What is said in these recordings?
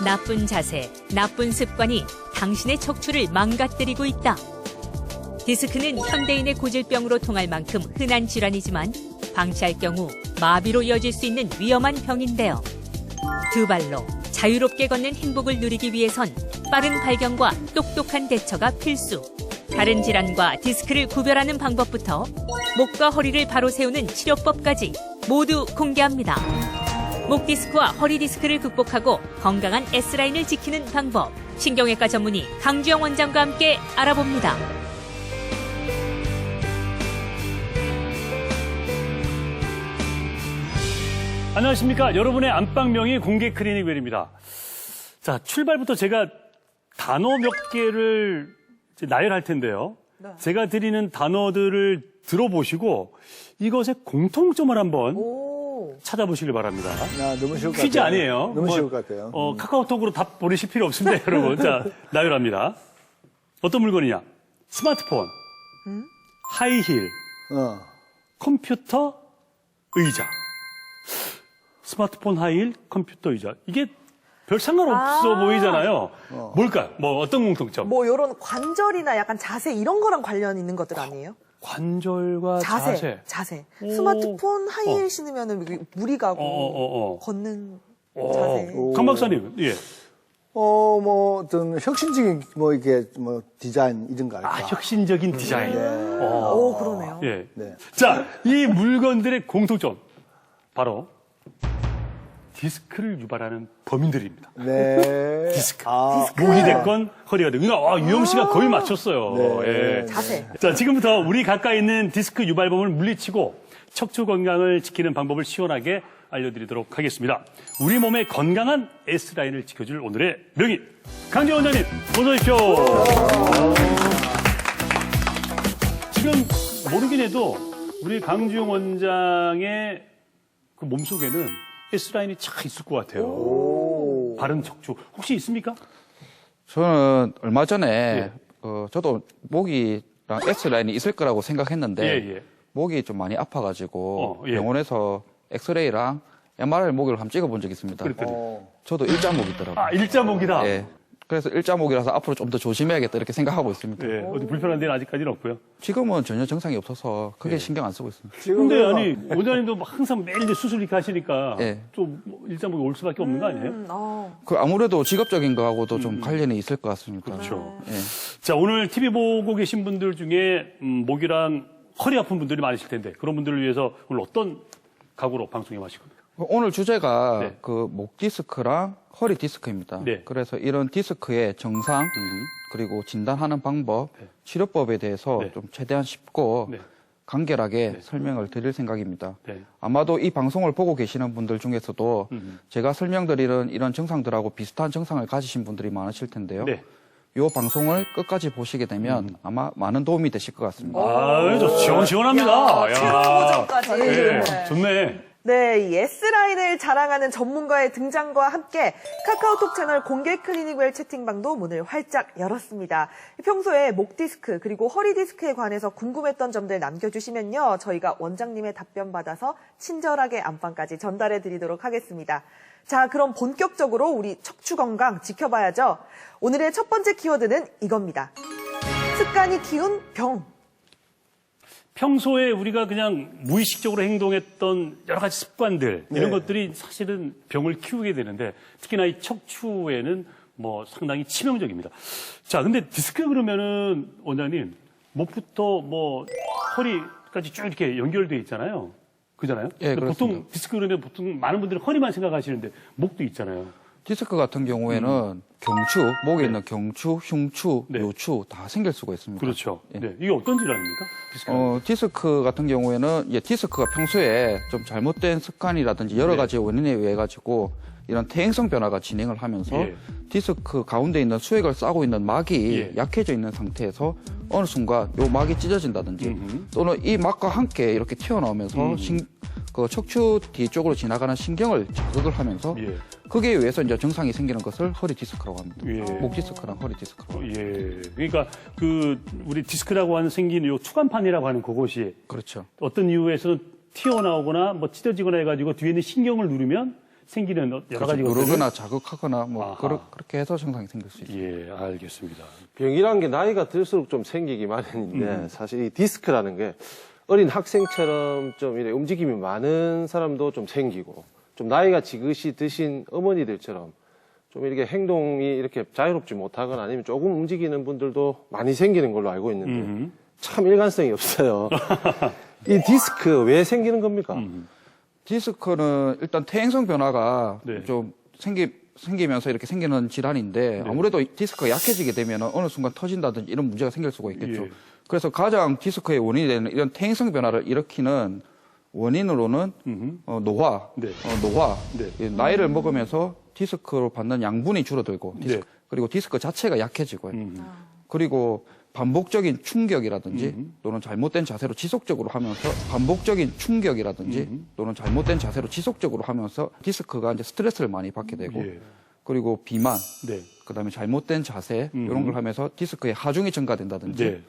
나쁜 자세, 나쁜 습관이 당신의 척추를 망가뜨리고 있다. 디스크는 현대인의 고질병으로 통할 만큼 흔한 질환이지만 방치할 경우 마비로 이어질 수 있는 위험한 병인데요. 두 발로 자유롭게 걷는 행복을 누리기 위해선 빠른 발견과 똑똑한 대처가 필수. 다른 질환과 디스크를 구별하는 방법부터 목과 허리를 바로 세우는 치료법까지 모두 공개합니다. 목 디스크와 허리 디스크를 극복하고 건강한 S라인을 지키는 방법. 신경외과 전문의 강주영 원장과 함께 알아봅니다. 안녕하십니까. 여러분의 안방명의 공개 클리닉 웰입니다. 자, 출발부터 제가 단어 몇 개를 나열할 텐데요. 네. 제가 드리는 단어들을 들어보시고 이것의 공통점을 한번 찾아보시길 바랍니다. 너무 쉬울 것 같아요. 퀴즈 아니에요. 너무 쉬울 것 같아요. 카카오톡으로 답 보내실 필요 없습니다, 여러분. 자, 나열합니다. 어떤 물건이냐? 스마트폰, 하이힐, 컴퓨터, 의자. 스마트폰, 하이힐, 컴퓨터, 의자. 이게 별 상관없어 보이잖아요. 뭘까요? 뭐 어떤 공통점? 뭐 이런 관절이나 약간 자세 이런 거랑 관련 있는 것들 아니에요? 관절과 자세. 스마트폰 하이힐 신으면 무리 가고 걷는 자세. 강 박사님, 예. 뭐 어떤 혁신적인 이게 디자인 이런 거 할까? 혁신적인 디자인. 그러네요. 예. 네. 자, 이 물건들의 공통점 바로 디스크를 유발하는 범인들입니다. 네. 디스크. 목이 됐건 허리가 됐건. 유영 씨가 거의 맞췄어요. 네. 예. 자세. 자, 지금부터 우리 가까이 있는 디스크 유발범을 물리치고 척추 건강을 지키는 방법을 시원하게 알려드리도록 하겠습니다. 우리 몸의 건강한 S라인을 지켜줄 오늘의 명의 강주영 원장님 어서 오십시오. 지금 모르긴 해도 우리 강주영 원장의 그 몸속에는 S라인이 참 있을 것 같아요. 바른 척추 혹시 있습니까? 저는 얼마 전에 예. 저도 목이랑 S라인이 있을 거라고 생각했는데 예. 목이 좀 많이 아파가지고 예. 병원에서 엑스레이랑 MRI 목을 한번 찍어본 적이 있습니다. 그랬더니. 저도 일자목이더라고요. 일자목이다. 예. 그래서 일자목이라서 앞으로 좀 더 조심해야겠다 이렇게 생각하고 있습니다. 예. 어디 불편한 데는 아직까지는 없고요. 지금은 전혀 증상이 없어서 크게 신경 안 쓰고 있습니다. 근데 원장님도 항상 매일 수술 이렇게 하시니까 예. 좀 일자목이 올 수밖에 없는 거 아니에요? 그 아무래도 직업적인 거하고도 좀 관련이 있을 것 같습니다. 그렇죠. 예. 자, 오늘 TV 보고 계신 분들 중에 목이랑 허리 아픈 분들이 많으실 텐데 그런 분들을 위해서 오늘 어떤 각오로 방송에 마실 겁니까? 오늘 주제가 네. 그 목 디스크랑 허리 디스크입니다. 네. 그래서 이런 디스크의 정상 그리고 진단하는 방법, 네. 치료법에 대해서 네. 좀 최대한 쉽고 네. 간결하게 설명을 드릴 생각입니다. 네. 아마도 이 방송을 보고 계시는 분들 중에서도 제가 설명드리는 이런 증상들하고 비슷한 증상을 가지신 분들이 많으실 텐데요. 네. 이 방송을 끝까지 보시게 되면 아마 많은 도움이 되실 것 같습니다. 시원합니다. 최고 버전까지. 네. 좋네. 네, 이 S라인을 자랑하는 전문가의 등장과 함께 카카오톡 채널 공개 클리닉웰 채팅방도 문을 활짝 열었습니다. 평소에 목 디스크 그리고 허리 디스크에 관해서 궁금했던 점들 남겨주시면요. 저희가 원장님의 답변 받아서 친절하게 안방까지 전달해 드리도록 하겠습니다. 자, 그럼 본격적으로 우리 척추 건강 지켜봐야죠. 오늘의 첫 번째 키워드는 이겁니다. 습관이 키운 병. 평소에 우리가 그냥 무의식적으로 행동했던 여러 가지 습관들 이런 것들이 사실은 병을 키우게 되는데 특히나 이 척추에는 뭐 상당히 치명적입니다. 자, 근데 디스크 그러면은 원장님 목부터 뭐 허리까지 쭉 이렇게 연결돼 있잖아요. 그잖아요. 예, 근데 보통 디스크 그러면 보통 많은 분들이 허리만 생각하시는데 목도 있잖아요. 디스크 같은 경우에는 경추, 목에 있는 경추, 흉추, 네. 요추 다 생길 수가 있습니다. 그렇죠. 예. 네. 이게 어떤 질환입니까? 디스크는? 디스크 같은 경우에는 디스크가 평소에 좀 잘못된 습관이라든지 여러 가지 원인에 의해 가지고 이런 퇴행성 변화가 진행을 하면서 디스크 가운데 있는 수액을 싸고 있는 막이 약해져 있는 상태에서 어느 순간 요 막이 찢어진다든지 또는 이 막과 함께 이렇게 튀어나오면서 그 척추 뒤쪽으로 지나가는 신경을 자극을 하면서 거기에 의해서 이제 증상이 생기는 것을 허리 디스크라고 합니다. 목 디스크랑 허리 디스크라고. 그러니까 우리 디스크라고 하는 생긴 요 추간판이라고 하는 그것이 그렇죠. 어떤 이유에서는 튀어나오거나 뭐 찢어지거나 해가지고 뒤에 있는 신경을 누르면 생기는 여러 가지 것들을 누르거나 자극하거나 뭐 아하. 그렇게 해서 증상이 생길 수 있습니다. 예, 알겠습니다. 병이라는 게 나이가 들수록 좀 생기기 마련인데 사실 이 디스크라는 게 어린 학생처럼 좀 이렇게 움직임이 많은 사람도 좀 생기고 좀 나이가 지긋이 드신 어머니들처럼 좀 이렇게 행동이 이렇게 자유롭지 못하거나 아니면 조금 움직이는 분들도 많이 생기는 걸로 알고 있는데 참 일관성이 없어요. 이 디스크 왜 생기는 겁니까? 디스크는 일단 퇴행성 변화가 네. 좀 생기면서 이렇게 생기는 질환인데 아무래도 디스크가 약해지게 되면 어느 순간 터진다든지 이런 문제가 생길 수가 있겠죠. 예. 그래서 가장 디스크의 원인이 되는 이런 퇴행성 변화를 일으키는 원인으로는 노화, 네. 노화. 네. 예, 나이를 먹으면서 디스크로 받는 양분이 줄어들고 네. 그리고 디스크 자체가 약해지고요. 그리고 반복적인 충격이라든지 또는 잘못된 자세로 지속적으로 하면서 반복적인 충격이라든지 또는 잘못된 자세로 지속적으로 하면서 디스크가 이제 스트레스를 많이 받게 되고 예. 그리고 비만, 네. 그다음에 잘못된 자세 이런 걸 하면서 디스크의 하중이 증가된다든지 네.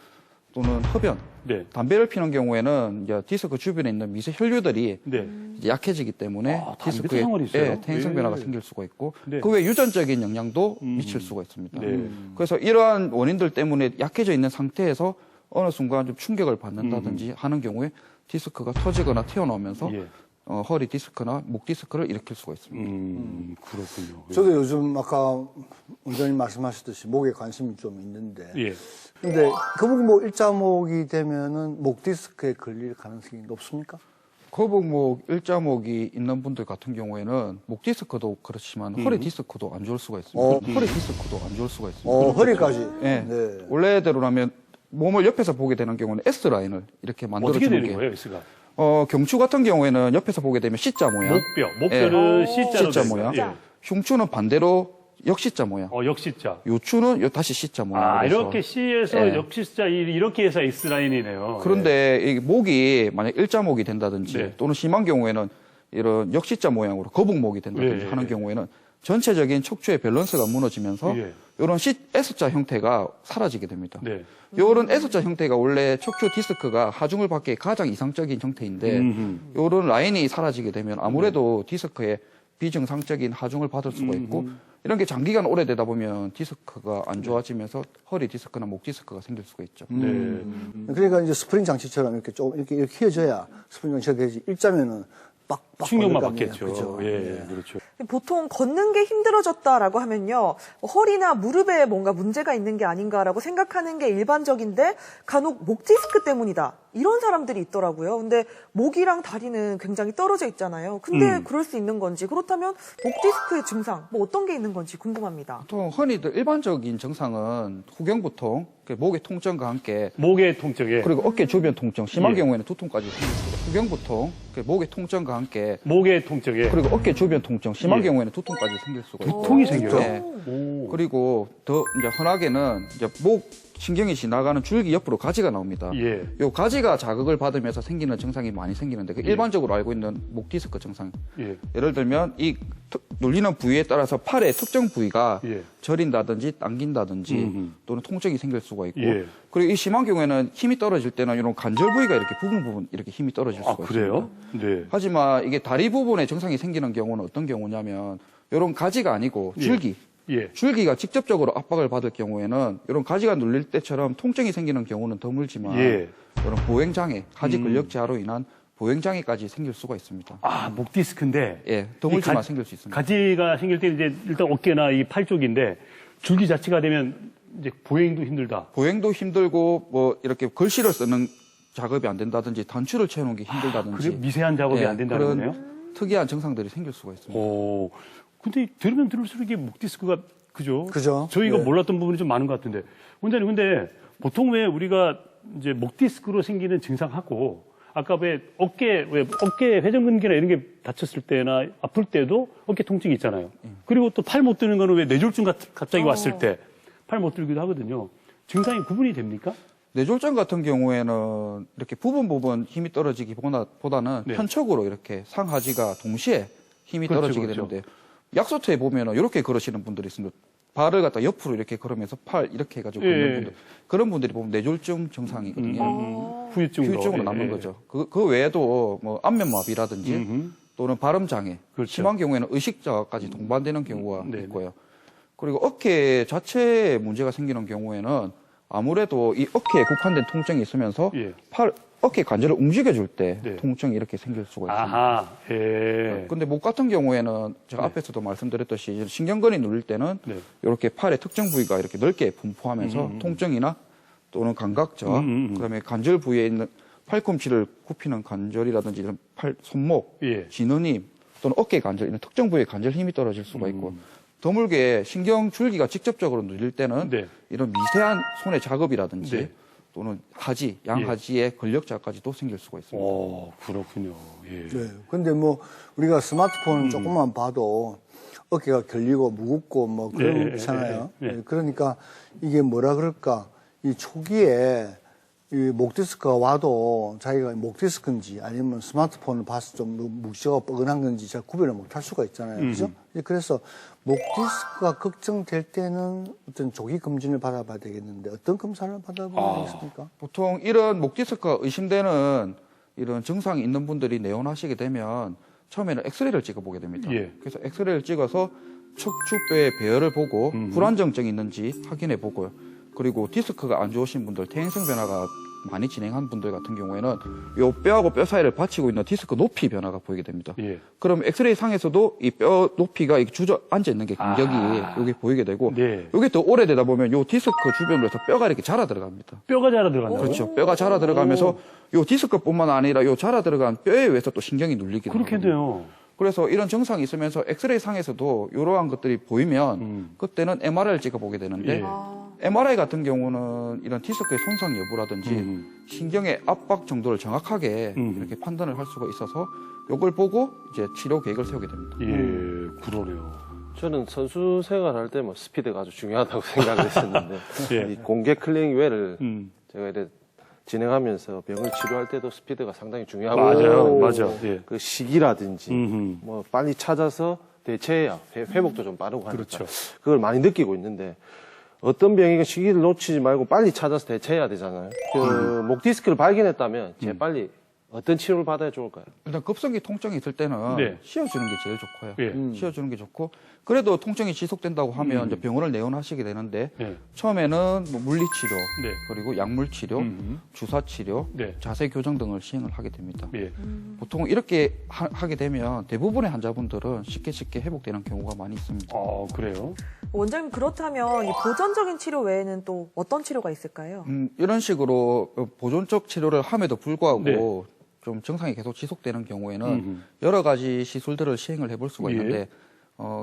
또는 흡연, 네. 담배를 피는 경우에는 이제 디스크 주변에 있는 미세 혈류들이 네. 이제 약해지기 때문에 아, 담배도 디스크에 상관이 있어요? 퇴행성 예. 변화가 생길 수가 있고 네. 그 외 유전적인 영향도 미칠 수가 있습니다. 네. 그래서 이러한 원인들 때문에 약해져 있는 상태에서 어느 순간 좀 충격을 받는다든지 하는 경우에 디스크가 터지거나 튀어나오면서 예. 허리 디스크나 목 디스크를 일으킬 수가 있습니다. 그렇군요. 저도 요즘 아까 원장님 말씀하셨듯이 목에 관심이 좀 있는데. 예. 근데 거북목 일자목이 되면은 목 디스크에 걸릴 가능성이 높습니까? 거북목, 일자목이 있는 분들 같은 경우에는 목 디스크도 그렇지만 허리 디스크도 안 좋을 수가 있습니다. 허리 디스크도 안 좋을 수가 있습니다. 허리까지. 네. 네. 원래대로라면 몸을 옆에서 보게 되는 경우는 S라인을 이렇게 어떻게 만들어주는 되는 게 거예요, S가? 경추 같은 경우에는 옆에서 보게 되면 C자 모양. 목뼈는 C자로 C자 된 모양. 거예요. 예. 흉추는 반대로 역C자 모양. 역시자. 요추는 다시 C자 모양. 아, 이렇게 C에서 예. 역시자 이렇게 해서 S라인이네요. 그런데 이 목이 만약 일자목이 된다든지 네. 또는 심한 경우에는 이런 역시자 모양으로 거북목이 된다든지 예, 하는 예. 경우에는 전체적인 척추의 밸런스가 무너지면서 예. 이런 S자 형태가 사라지게 됩니다. 네. 이런 S자 형태가 원래 척추 디스크가 하중을 받기에 가장 이상적인 형태인데 이런 라인이 사라지게 되면 아무래도 디스크에 비정상적인 하중을 받을 수가 있고 이런 게 장기간 오래되다 보면 디스크가 안 좋아지면서 허리 디스크나 목 디스크가 생길 수가 있죠. 네. 그러니까 이제 스프링 장치처럼 이렇게 조금 이렇게 휘어져야 스프링 장치가 되지. 일자면은 빡빡 충격만 걸릴 거 아니에요. 받겠죠. 그죠? 예, 그렇죠. 보통 걷는 게 힘들어졌다라고 하면요, 뭐 허리나 무릎에 뭔가 문제가 있는 게 아닌가라고 생각하는 게 일반적인데 간혹 목 디스크 때문이다 이런 사람들이 있더라고요. 근데 목이랑 다리는 굉장히 떨어져 있잖아요. 근데 그럴 수 있는 건지, 그렇다면 목 디스크의 증상 뭐 어떤 게 있는 건지 궁금합니다. 보통 흔히들 일반적인 증상은 후경부통, 목의 통증과 함께 목의 통증에 그리고 어깨 주변 통증, 심한 예. 경우에는 두통까지 생깁니다. 후경부통, 목의 통증과 함께 목의 통증에 그리고 어깨 주변 통증, 심한 예. 경우에는 두통까지 생길 수가 있고 통이 생겨요. 네. 오. 그리고 더 이제 흔하게는 이제 목 신경이 지나가는 줄기 옆으로 가지가 나옵니다. 예. 요 가지가 자극을 받으면서 생기는 증상이 많이 생기는데 그 일반적으로 알고 있는 목 디스크 증상. 예. 예를 들면 이 눌리는 부위에 따라서 팔의 특정 부위가 예. 저린다든지 당긴다든지 또는 통증이 생길 수가 있고 예. 그리고 이 심한 경우에는 힘이 떨어질 때는 이런 관절 부위가 이렇게 부분 이렇게 힘이 떨어질 수가 아, 그래요? 있습니다. 네. 하지만 이게 다리 부분에 증상이 생기는 경우는 어떤 경우냐면 이런 가지가 아니고 줄기. 예. 줄기가 직접적으로 압박을 받을 경우에는 이런 가지가 눌릴 때처럼 통증이 생기는 경우는 드물지만 예. 이런 보행장애, 가지 근력 제하로 인한 보행장애까지 생길 수가 있습니다. 아, 목 디스크인데. 예, 드물지만 이 생길 수 있습니다. 가지가 생길 때 이제 일단 어깨나 이 팔 쪽인데 줄기 자체가 되면 이제 보행도 힘들다. 보행도 힘들고 뭐 이렇게 글씨를 쓰는 작업이 안 된다든지 단추를 채우는 게 힘들다든지 그래 미세한 작업이 예, 안 된다는 그런 거네요. 특이한 증상들이 생길 수가 있습니다. 오. 근데 들으면 들을수록 이게 목 디스크가 그죠? 그죠. 저희가 네. 몰랐던 부분이 좀 많은 것 같은데. 원장님, 근데 보통 왜 우리가 이제 목 디스크로 생기는 증상하고 아까 왜 어깨 회전근개나 이런 게 다쳤을 때나 아플 때도 어깨 통증이 있잖아요. 그리고 또 팔 못 드는 거는 왜 뇌졸중 갑자기 왔을 때 팔 못 들기도 하거든요. 증상이 구분이 됩니까? 뇌졸중 같은 경우에는 이렇게 부분 힘이 떨어지기보다는 네. 편측으로 이렇게 상하지가 동시에 힘이 그렇죠, 떨어지게 그렇죠. 되는데 약소트에 보면은 이렇게 걸으시는 분들이 있습니다. 발을 갖다 옆으로 이렇게 걸으면서 팔 이렇게 해가지고 예, 걷는 예. 분들 그런 분들이 보면 뇌졸중 증상이거든요. 후유증으로. 후유증으로 예, 남는 예. 거죠. 그 외에도 뭐 안면마비라든지 또는 발음 장애, 그렇죠. 심한 경우에는 의식자까지 동반되는 경우가 네. 있고요. 그리고 어깨 자체에 문제가 생기는 경우에는 아무래도 이 어깨에 국한된 통증이 있으면서 예. 어깨 관절을 움직여줄 때 네. 통증이 이렇게 생길 수가 있습니다. 아하, 예. 근데 목 같은 경우에는 제가 네. 앞에서도 말씀드렸듯이 신경근이 눌릴 때는 네. 이렇게 팔의 특정 부위가 이렇게 넓게 분포하면서 통증이나 또는 감각자, 그다음에 관절 부위에 있는 팔꿈치를 굽히는 관절이라든지 이런 손목, 예. 지느님 또는 어깨 관절 이런 특정 부위의 관절 힘이 떨어질 수가 있고 드물게 신경 줄기가 직접적으로 눌릴 때는 네. 이런 미세한 손의 작업이라든지 네. 또는 하지, 양하지의 근력자까지도 생길 수가 있습니다. 오, 그렇군요. 예. 네. 근데 뭐 우리가 스마트폰 조금만 봐도 어깨가 결리고 무겁고 뭐 네, 그렇잖아요. 네, 네. 그러니까 이게 뭐라 그럴까? 이 초기에 이 목 디스크가 와도 자기가 목 디스크인지 아니면 스마트폰을 봐서 좀 묵직하고 뻐근한 건지 잘 구별을 못 할 수가 있잖아요. 그죠? 그래서 목 디스크가 걱정될 때는 어떤 조기 검진을 받아봐야 되겠는데 어떤 검사를 받아보면 되겠습니까? 보통 이런 목 디스크가 의심되는 이런 증상이 있는 분들이 내원하시게 되면 처음에는 엑스레이를 찍어보게 됩니다. 예. 그래서 엑스레이를 찍어서 척추뼈의 배열을 보고 불안정증이 있는지 확인해 보고요. 그리고 디스크가 안 좋으신 분들, 퇴행성 변화가 많이 진행한 분들 같은 경우에는 요 뼈하고 뼈 사이를 받치고 있는 디스크 높이 변화가 보이게 됩니다. 예. 그럼 엑스레이 상에서도 이 뼈 높이가 이렇게 주저앉아 있는 게 간격이 여기 보이게 되고 네. 이게 더 오래되다 보면 요 디스크 주변으로 해서 뼈가 이렇게 자라 들어갑니다. 뼈가 자라 들어간다고요? 그렇죠. 뼈가 자라 들어가면서 요 디스크뿐만 아니라 요 자라 들어간 뼈에 의해서 또 신경이 눌리게 됩니다. 그렇겠네요. 그래서 이런 증상이 있으면서 엑스레이 상에서도 이러한 것들이 보이면 그때는 MRI를 찍어보게 되는데 예. MRI 같은 경우는 이런 디스크의 손상 여부라든지 신경의 압박 정도를 정확하게 이렇게 판단을 할 수가 있어서 이걸 보고 이제 치료 계획을 세우게 됩니다. 예, 그러네요. 저는 선수 생활할 때 뭐 스피드가 아주 중요하다고 생각을 했었는데 예. 이 공개 클리닉 외를 음. 제가 이래 진행하면서 병을 치료할 때도 스피드가 상당히 중요하고 맞아요, 맞아. 예. 그 시기라든지 음흠. 뭐 빨리 찾아서 대체해야 회복도 좀 빠르고 하니까 그렇죠. 그걸 많이 느끼고 있는데 어떤 병이건 시기를 놓치지 말고 빨리 찾아서 대체해야 되잖아요. 그 목 디스크를 발견했다면 제일 빨리 어떤 치료를 받아야 좋을까요? 일단 급성기 통증이 있을 때는 네. 씌워주는 게 제일 좋고요. 예. 씌워주는 게 좋고 그래도 통증이 지속된다고 하면 이제 병원을 내원하시게 되는데 예. 처음에는 뭐 물리치료 네. 그리고 약물치료, 주사치료, 네. 자세 교정 등을 시행을 하게 됩니다. 예. 보통 이렇게 하게 되면 대부분의 환자분들은 쉽게 회복되는 경우가 많이 있습니다. 그래요? 원장님 그렇다면 이 보전적인 치료 외에는 또 어떤 치료가 있을까요? 이런 식으로 보존적 치료를 함에도 불구하고 네. 좀 증상이 계속 지속되는 경우에는 여러 가지 시술들을 시행을 해볼 수가 예. 있는데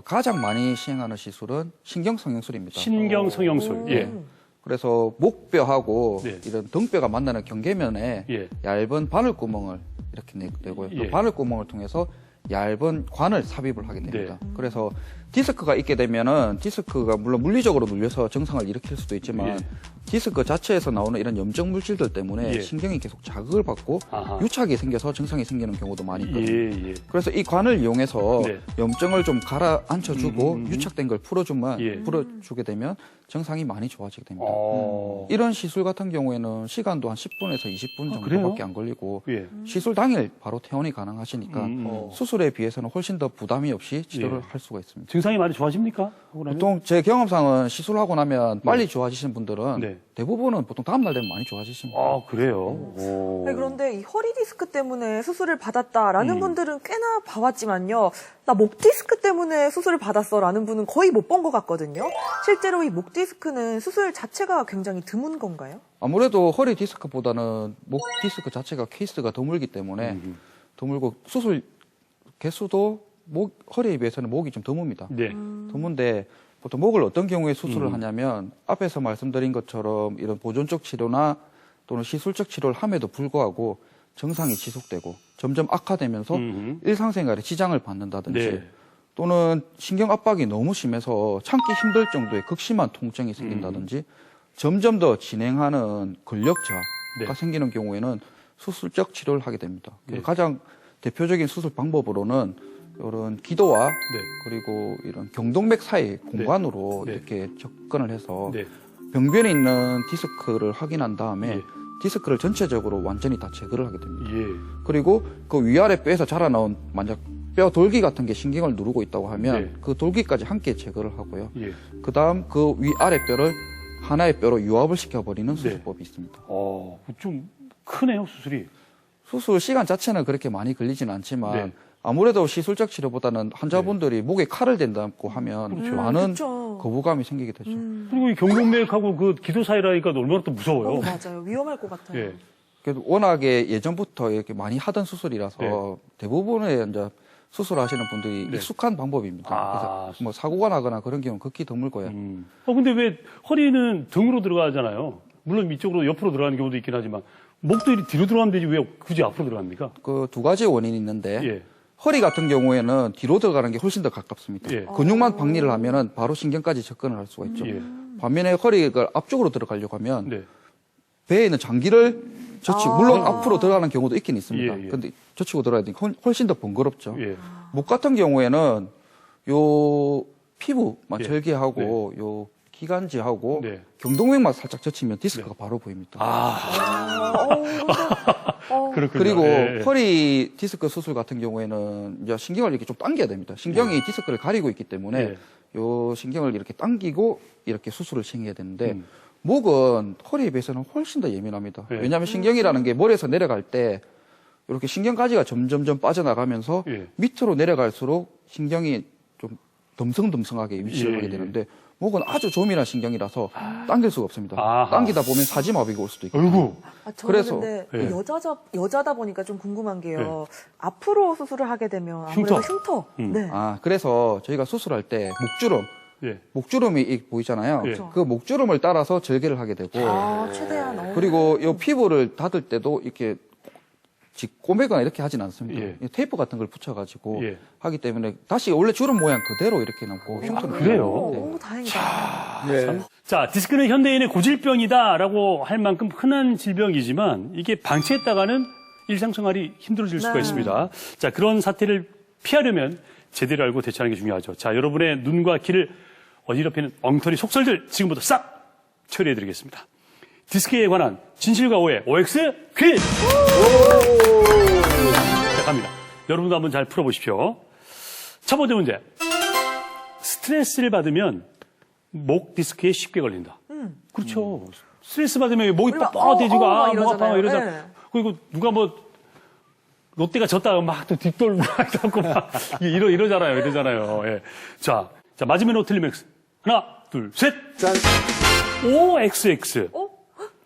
가장 많이 시행하는 시술은 신경성형술입니다. 신경성형술. 예. 그래서 목뼈하고 네. 이런 등뼈가 만나는 경계면에 예. 얇은 바늘구멍을 이렇게 내고요. 예. 그 바늘구멍을 통해서 얇은 관을 삽입을 하게 됩니다. 네. 그래서 디스크가 있게 되면은 디스크가 물론 물리적으로 눌려서 증상을 일으킬 수도 있지만 예. 디스크 자체에서 나오는 이런 염증 물질들 때문에 예. 신경이 계속 자극을 받고 아하. 유착이 생겨서 증상이 생기는 경우도 많이 있거든요. 예. 그래서 이 관을 이용해서 네. 염증을 좀 가라앉혀주고 유착된 걸 예. 풀어주게 되면 증상이 많이 좋아지게 됩니다. 어. 이런 시술 같은 경우에는 시간도 한 10분에서 20분 그래요? 정도밖에 안 걸리고 예. 시술 당일 바로 퇴원이 가능하시니까 수술에 비해서는 훨씬 더 부담이 없이 치료를 예. 할 수가 있습니다. 증상이 많이 좋아집니까? 하고 나면? 보통 제 경험상은 시술하고 나면 빨리 좋아지시는 분들은 네. 대부분은 보통 다음날 되면 많이 좋아지십니다. 그래요? 오. 네, 그런데 이 허리 디스크 때문에 수술을 받았다라는 분들은 꽤나 봐왔지만요. 나 목 디스크 때문에 수술을 받았어라는 분은 거의 못 본 것 같거든요. 실제로 이 목 디스크는 수술 자체가 굉장히 드문 건가요? 아무래도 허리 디스크보다는 목 디스크 자체가 케이스가 드물기 때문에 드물고 수술 개수도 허리에 비해서는 목이 좀 드뭅니다. 네. 드문데 보통 목을 어떤 경우에 수술을 하냐면 앞에서 말씀드린 것처럼 이런 보존적 치료나 또는 시술적 치료를 함에도 불구하고 증상이 지속되고 점점 악화되면서 일상생활에 지장을 받는다든지 네. 또는 신경 압박이 너무 심해서 참기 힘들 정도의 극심한 통증이 생긴다든지 점점 더 진행하는 근력자가 네. 생기는 경우에는 수술적 치료를 하게 됩니다. 네. 가장 대표적인 수술 방법으로는 이런 기도와 네. 그리고 이런 경동맥 사이 공간으로 네. 이렇게 접근을 해서 네. 병변에 있는 디스크를 확인한 다음에 예. 디스크를 전체적으로 완전히 다 제거를 하게 됩니다. 예. 그리고 그 위아래 뼈에서 자라나온 만약 뼈 돌기 같은 게 신경을 누르고 있다고 하면 네. 그 돌기까지 함께 제거를 하고요. 예. 그다음 그 위아래 뼈를 하나의 뼈로 유합을 시켜버리는 네. 수술법이 있습니다. 좀 크네요, 수술이. 수술 시간 자체는 그렇게 많이 걸리지는 않지만 네. 아무래도 시술적 치료보다는 환자분들이 목에 칼을 댄다고 하면 많은 그렇죠. 거부감이 생기게 되죠. 그리고 이 경동맥하고 그 기도 사이라니까 얼마나 또 무서워요. 맞아요. 위험할 것 같아요. 예. 그래도 워낙에 예전부터 이렇게 많이 하던 수술이라서 네. 대부분의 이제 수술하시는 분들이 네. 익숙한 방법입니다. 아. 그래서 뭐 사고가 나거나 그런 경우는 극히 드물고요. 근데 왜 허리는 등으로 들어가잖아요. 물론 이쪽으로 옆으로 들어가는 경우도 있긴 하지만 목도 이리 뒤로 들어가면 되지 왜 굳이 앞으로 들어갑니까? 그 두 가지 원인이 있는데 예. 허리 같은 경우에는 뒤로 들어가는 게 훨씬 더 가깝습니다. 예. 근육만 박리를 하면은 바로 신경까지 접근을 할 수가 있죠. 예. 반면에 허리가 앞쪽으로 들어가려고 하면 네. 배에 있는 장기를 젖히고 물론 앞으로 들어가는 경우도 있긴 있습니다. 예, 예. 근데 젖히고 들어가야 되니까 훨씬 더 번거롭죠. 예. 목 같은 경우에는 요 피부만 예. 절개하고 요 기관지하고 네. 경동맥만 살짝 젖히면 디스크가 바로 보입니다. 그렇군요. 그리고 예. 허리 디스크 수술 같은 경우에는 이제 신경을 이렇게 좀 당겨야 됩니다. 신경이 디스크를 가리고 있기 때문에 예. 요 신경을 이렇게 당기고 이렇게 수술을 시행해야 되는데 목은 허리에 비해서는 훨씬 더 예민합니다. 예. 왜냐하면 신경이라는 게 머리에서 내려갈 때 이렇게 신경가지가 점점점 빠져나가면서 예. 밑으로 내려갈수록 신경이 좀 덤성덤성하게 위치를 예, 하게 예. 되는데 목은 아주 조밀한 신경이라서 당길 수가 없습니다. 아하. 당기다 보면 사지마비가 올 수도 있고. 어이구. 저는 그래서, 근데 예. 여자다 보니까 좀 궁금한 게요. 앞으로 수술을 하게 되면 아무래도 흉터. 네. 그래서 저희가 수술할 때 목주름, 예. 목주름이 보이잖아요. 예. 그 목주름을 따라서 절개를 하게 되고 최대한. 그리고 이 피부를 닫을 때도 이렇게 꼬매거나 이렇게 하진 않습니다. 예. 테이프 같은 걸 붙여가지고 예. 하기 때문에 다시 원래 주름 모양 그대로 이렇게 남고 흉터는 그래요? 오, 다행이다. 예. 자, 디스크는 현대인의 고질병이다라고 할 만큼 흔한 질병이지만 이게 방치했다가는 일상생활이 힘들어질 수가 네. 있습니다. 자, 그런 사태를 피하려면 제대로 알고 대처하는 게 중요하죠. 자, 여러분의 눈과 귀를 어지럽히는 엉터리 속설들 지금부터 싹 처리해드리겠습니다. 디스크에 관한 진실과 오해, OX 퀴즈! 자, 갑니다. 여러분도 한번 잘 풀어보십시오. 첫 번째 문제. 스트레스를 받으면 목 디스크에 쉽게 걸린다. 그렇죠. 스트레스 받으면 목이 우리가 뻣뻣해지고, 막 목 아파, 이러잖아요. 이러잖아. 네. 그리고 누가 뭐, 롯데가 졌다가 막 또 뒷돌고 막 이러잖아요. 예. 자, 맞으면 O 틀리면 X. 하나, 둘, 셋! 짠. O, XX.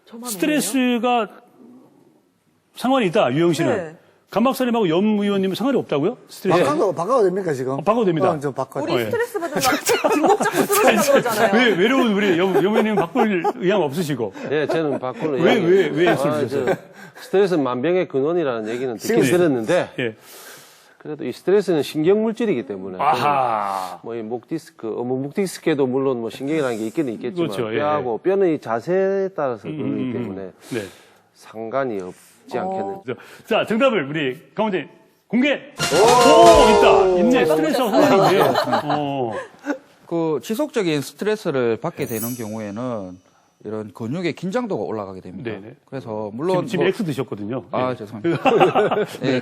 저만 스트레스가 상관이 있다, 유영 씨는. 네. 감박사님하고 염 의원님은 상관이 없다고요? 스트레스. 바꿔도 됩니까, 지금? 바꿔도 됩니다. 저 바꿔. 우리 예. 스트레스 받으면 막 뒷목 잡고 쓰러지는 거잖아요. 외로운 우리 염 의원님 바꿀 의향 없으시고. 예, 저는 바꾸는 왜 X를 주셨어요? 스트레스는 만병의 근원이라는 얘기는 듣긴 예. 들었는데 예. 그래도 이 스트레스는 신경 물질이기 때문에 아하. 뭐 이 목 디스크, 목 디스크에도 물론 뭐 신경이라는 게 있기는 있겠지만 그렇죠. 예, 뼈하고 뼈는 이 자세에 따라서 그러기 때문에 네. 상관이 없지 않겠는. 자, 정답을 우리 강원장님 공개. 오, 있네. 스트레스와 상관이 있네. 그 지속적인 스트레스를 받게 되는 경우에는 이런 근육의 긴장도가 올라가게 됩니다. 네네. 그래서 물론 지금 뭐- X 드셨거든요. 예. 죄송합니다. 예,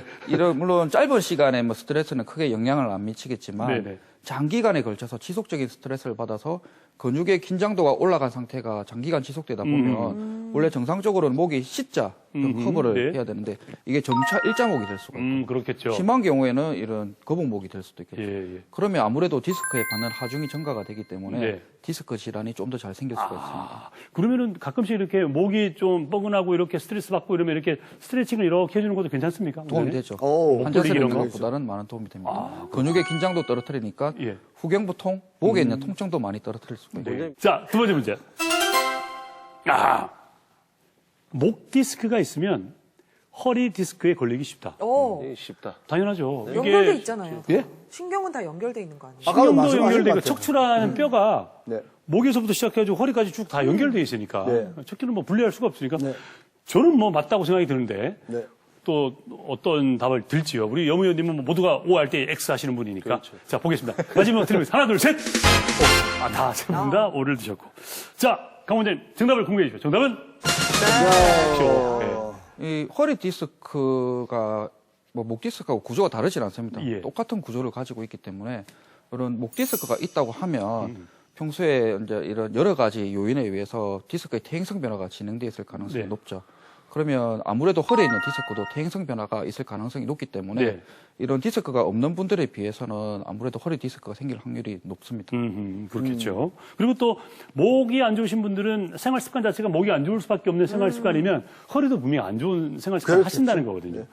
물론 짧은 시간에 뭐 스트레스는 크게 영향을 안 미치겠지만 네네. 장기간에 걸쳐서 지속적인 스트레스를 받아서 근육의 긴장도가 올라간 상태가 장기간 지속되다 보면 원래 정상적으로는 목이 C자 커브를 네. 해야 되는데 이게 점차 일자목이 될 수가 있고 그렇겠죠. 심한 경우에는 이런 거북목이 될 수도 있겠죠. 예, 예. 그러면 아무래도 디스크에 받는 하중이 증가가 되기 때문에 네. 디스크 질환이 좀 더 잘 생길 수가 있습니다. 아, 그러면은 가끔씩 이렇게 목이 좀 뻐근하고 이렇게 스트레스 받고 이러면 이렇게 스트레칭을 이렇게 해주는 것도 괜찮습니까? 도움이 네. 되죠. 오, 환자 돌리기 수는 이런 거? 것보다는 많은 도움이 됩니다. 근육의 긴장도 떨어뜨리니까 예. 후경부통, 목에 있는 통증도 많이 떨어뜨릴 수가 있고. 네. 자, 두 번째 문제. 목 디스크가 있으면 허리 디스크에 걸리기 쉽다. 쉽다. 당연하죠. 연결돼 있잖아요. 예? 신경은 다 연결돼 있는 거 아니에요? 아까도 신경도 말씀하신 연결되고 것 같아요. 척추라는 뼈가 네. 목에서부터 시작해가지고 허리까지 쭉 다 연결돼 있으니까 네. 척추는 뭐 분리할 수가 없으니까 네. 저는 뭐 맞다고 생각이 드는데 네. 또 어떤 답을 들지요. 우리 염 의원님은 뭐 모두가 O 할 때 X 하시는 분이니까. 그렇죠. 자, 보겠습니다. 마지막 들으면 하나, 둘, 셋! 오! 다 세 분 다 O를 드셨고. 자, 강 원장님, 정답을 공개해 주십시오. 정답은? 네. 이 허리 디스크가 뭐 목 디스크하고 구조가 다르진 않습니다. 예. 똑같은 구조를 가지고 있기 때문에 그런 목 디스크가 있다고 하면 평소에 이제 이런 여러 가지 요인에 의해서 디스크의 퇴행성 변화가 진행되어 있을 가능성이 네. 높죠. 그러면 아무래도 허리에 있는 디스크도 퇴행성 변화가 있을 가능성이 높기 때문에 네. 이런 디스크가 없는 분들에 비해서는 아무래도 허리 디스크가 생길 확률이 높습니다. 그렇겠죠. 그리고 또 목이 안 좋으신 분들은 생활 습관 자체가 목이 안 좋을 수밖에 없는 생활 습관이면 허리도 분명히 안 좋은 생활 습관 을 그렇겠죠. 하신다는 거거든요.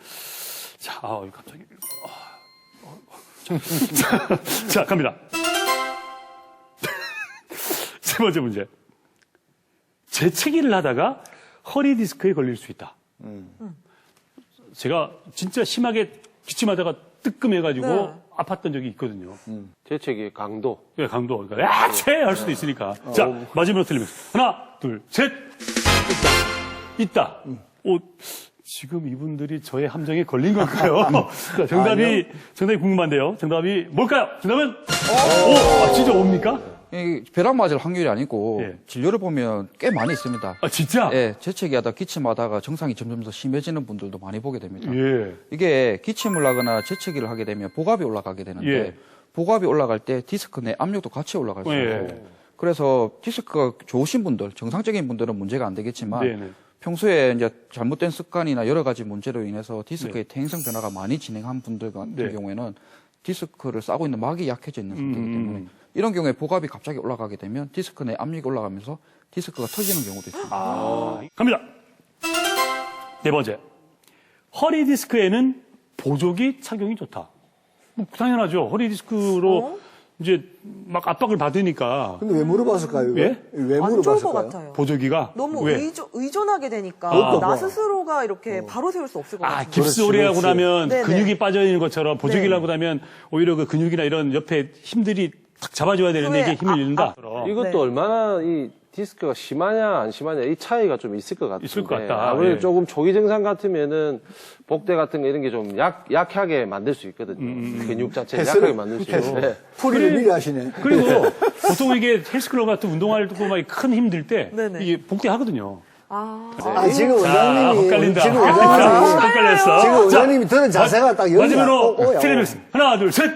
자, 갑자기. 자, 갑니다. 세 번째 문제. 재채기를 하다가 허리 디스크에 걸릴 수 있다. 제가 진짜 심하게 기침하다가 뜨끔해가지고 네. 아팠던 적이 있거든요. 재채기의 강도. 예, 강도. 그러니까, 야채! 할 수도 있으니까. 자, 마지막으로 틀리면서. 하나, 둘, 셋! 있다. 지금 이분들이 저의 함정에 걸린 걸까요? 자, 정답이 궁금한데요. 정답이 뭘까요? 정답은? 진짜 옵니까? 이 벼락 맞을 확률이 아니고 예. 진료를 보면 꽤 많이 있습니다. 진짜? 예, 재채기하다 기침하다가 증상이 점점 더 심해지는 분들도 많이 보게 됩니다. 예. 이게 기침을 하거나 재채기를 하게 되면 복압이 올라가게 되는데 예. 복압이 올라갈 때 디스크 내 압력도 같이 올라갈 수 예. 있고 그래서 디스크가 좋으신 분들, 정상적인 분들은 문제가 안 되겠지만 네네. 평소에 이제 잘못된 습관이나 여러 가지 문제로 인해서 디스크의 퇴행성 변화가 많이 진행한 분들 같은 네. 경우에는 디스크를 싸고 있는 막이 약해져 있는 상태이기 때문에 이런 경우에 복압이 갑자기 올라가게 되면 디스크 내 압력이 올라가면서 디스크가 터지는 경우도 있습니다. 갑니다. 네 번째. 허리 디스크에는 보조기 착용이 좋다. 뭐 당연하죠. 허리 디스크로 이제 막 압박을 받으니까 근데 왜 물어봤을까요? 이거? 예? 왜 안 좋을 물어봤을까요? 것 같아요. 보조기가 너무 왜? 의존하게 되니까 그러니까 나 스스로가 이렇게 바로 세울 수 없을 것 같아요. 깁스오리 하고 그렇지. 나면 네네. 근육이 빠져 있는 것처럼 보조기를 네. 하고 나면 오히려 그 근육이나 이런 옆에 힘들이 탁 잡아줘야 되는데 그게 이게 힘을 잃는다. 이것도 네. 얼마나 이 디스크가 심하냐 안 심하냐 이 차이가 좀 있을 것 같은데 있을 것 같다. 아무래도 예. 조금 초기 증상 같으면은 복대 같은 거 이런 게 좀 약하게 만들 수 있거든요. 근육 자체를 약하게 만들 수 있고 네. 풀이를 미리 하시네. 그리고 보통 이게 헬스클럽 같은 운동할 때 막 큰 힘들 때 네네. 이게 복대 하거든요. 지금 원장님이 헷갈린다. 지금 헷갈렸어. 원장님이 헷갈렸어. 지금 자, 원장님이 드는 자세가 딱 여기야. 마지막으로 야. 텔레비전 하나 둘 셋.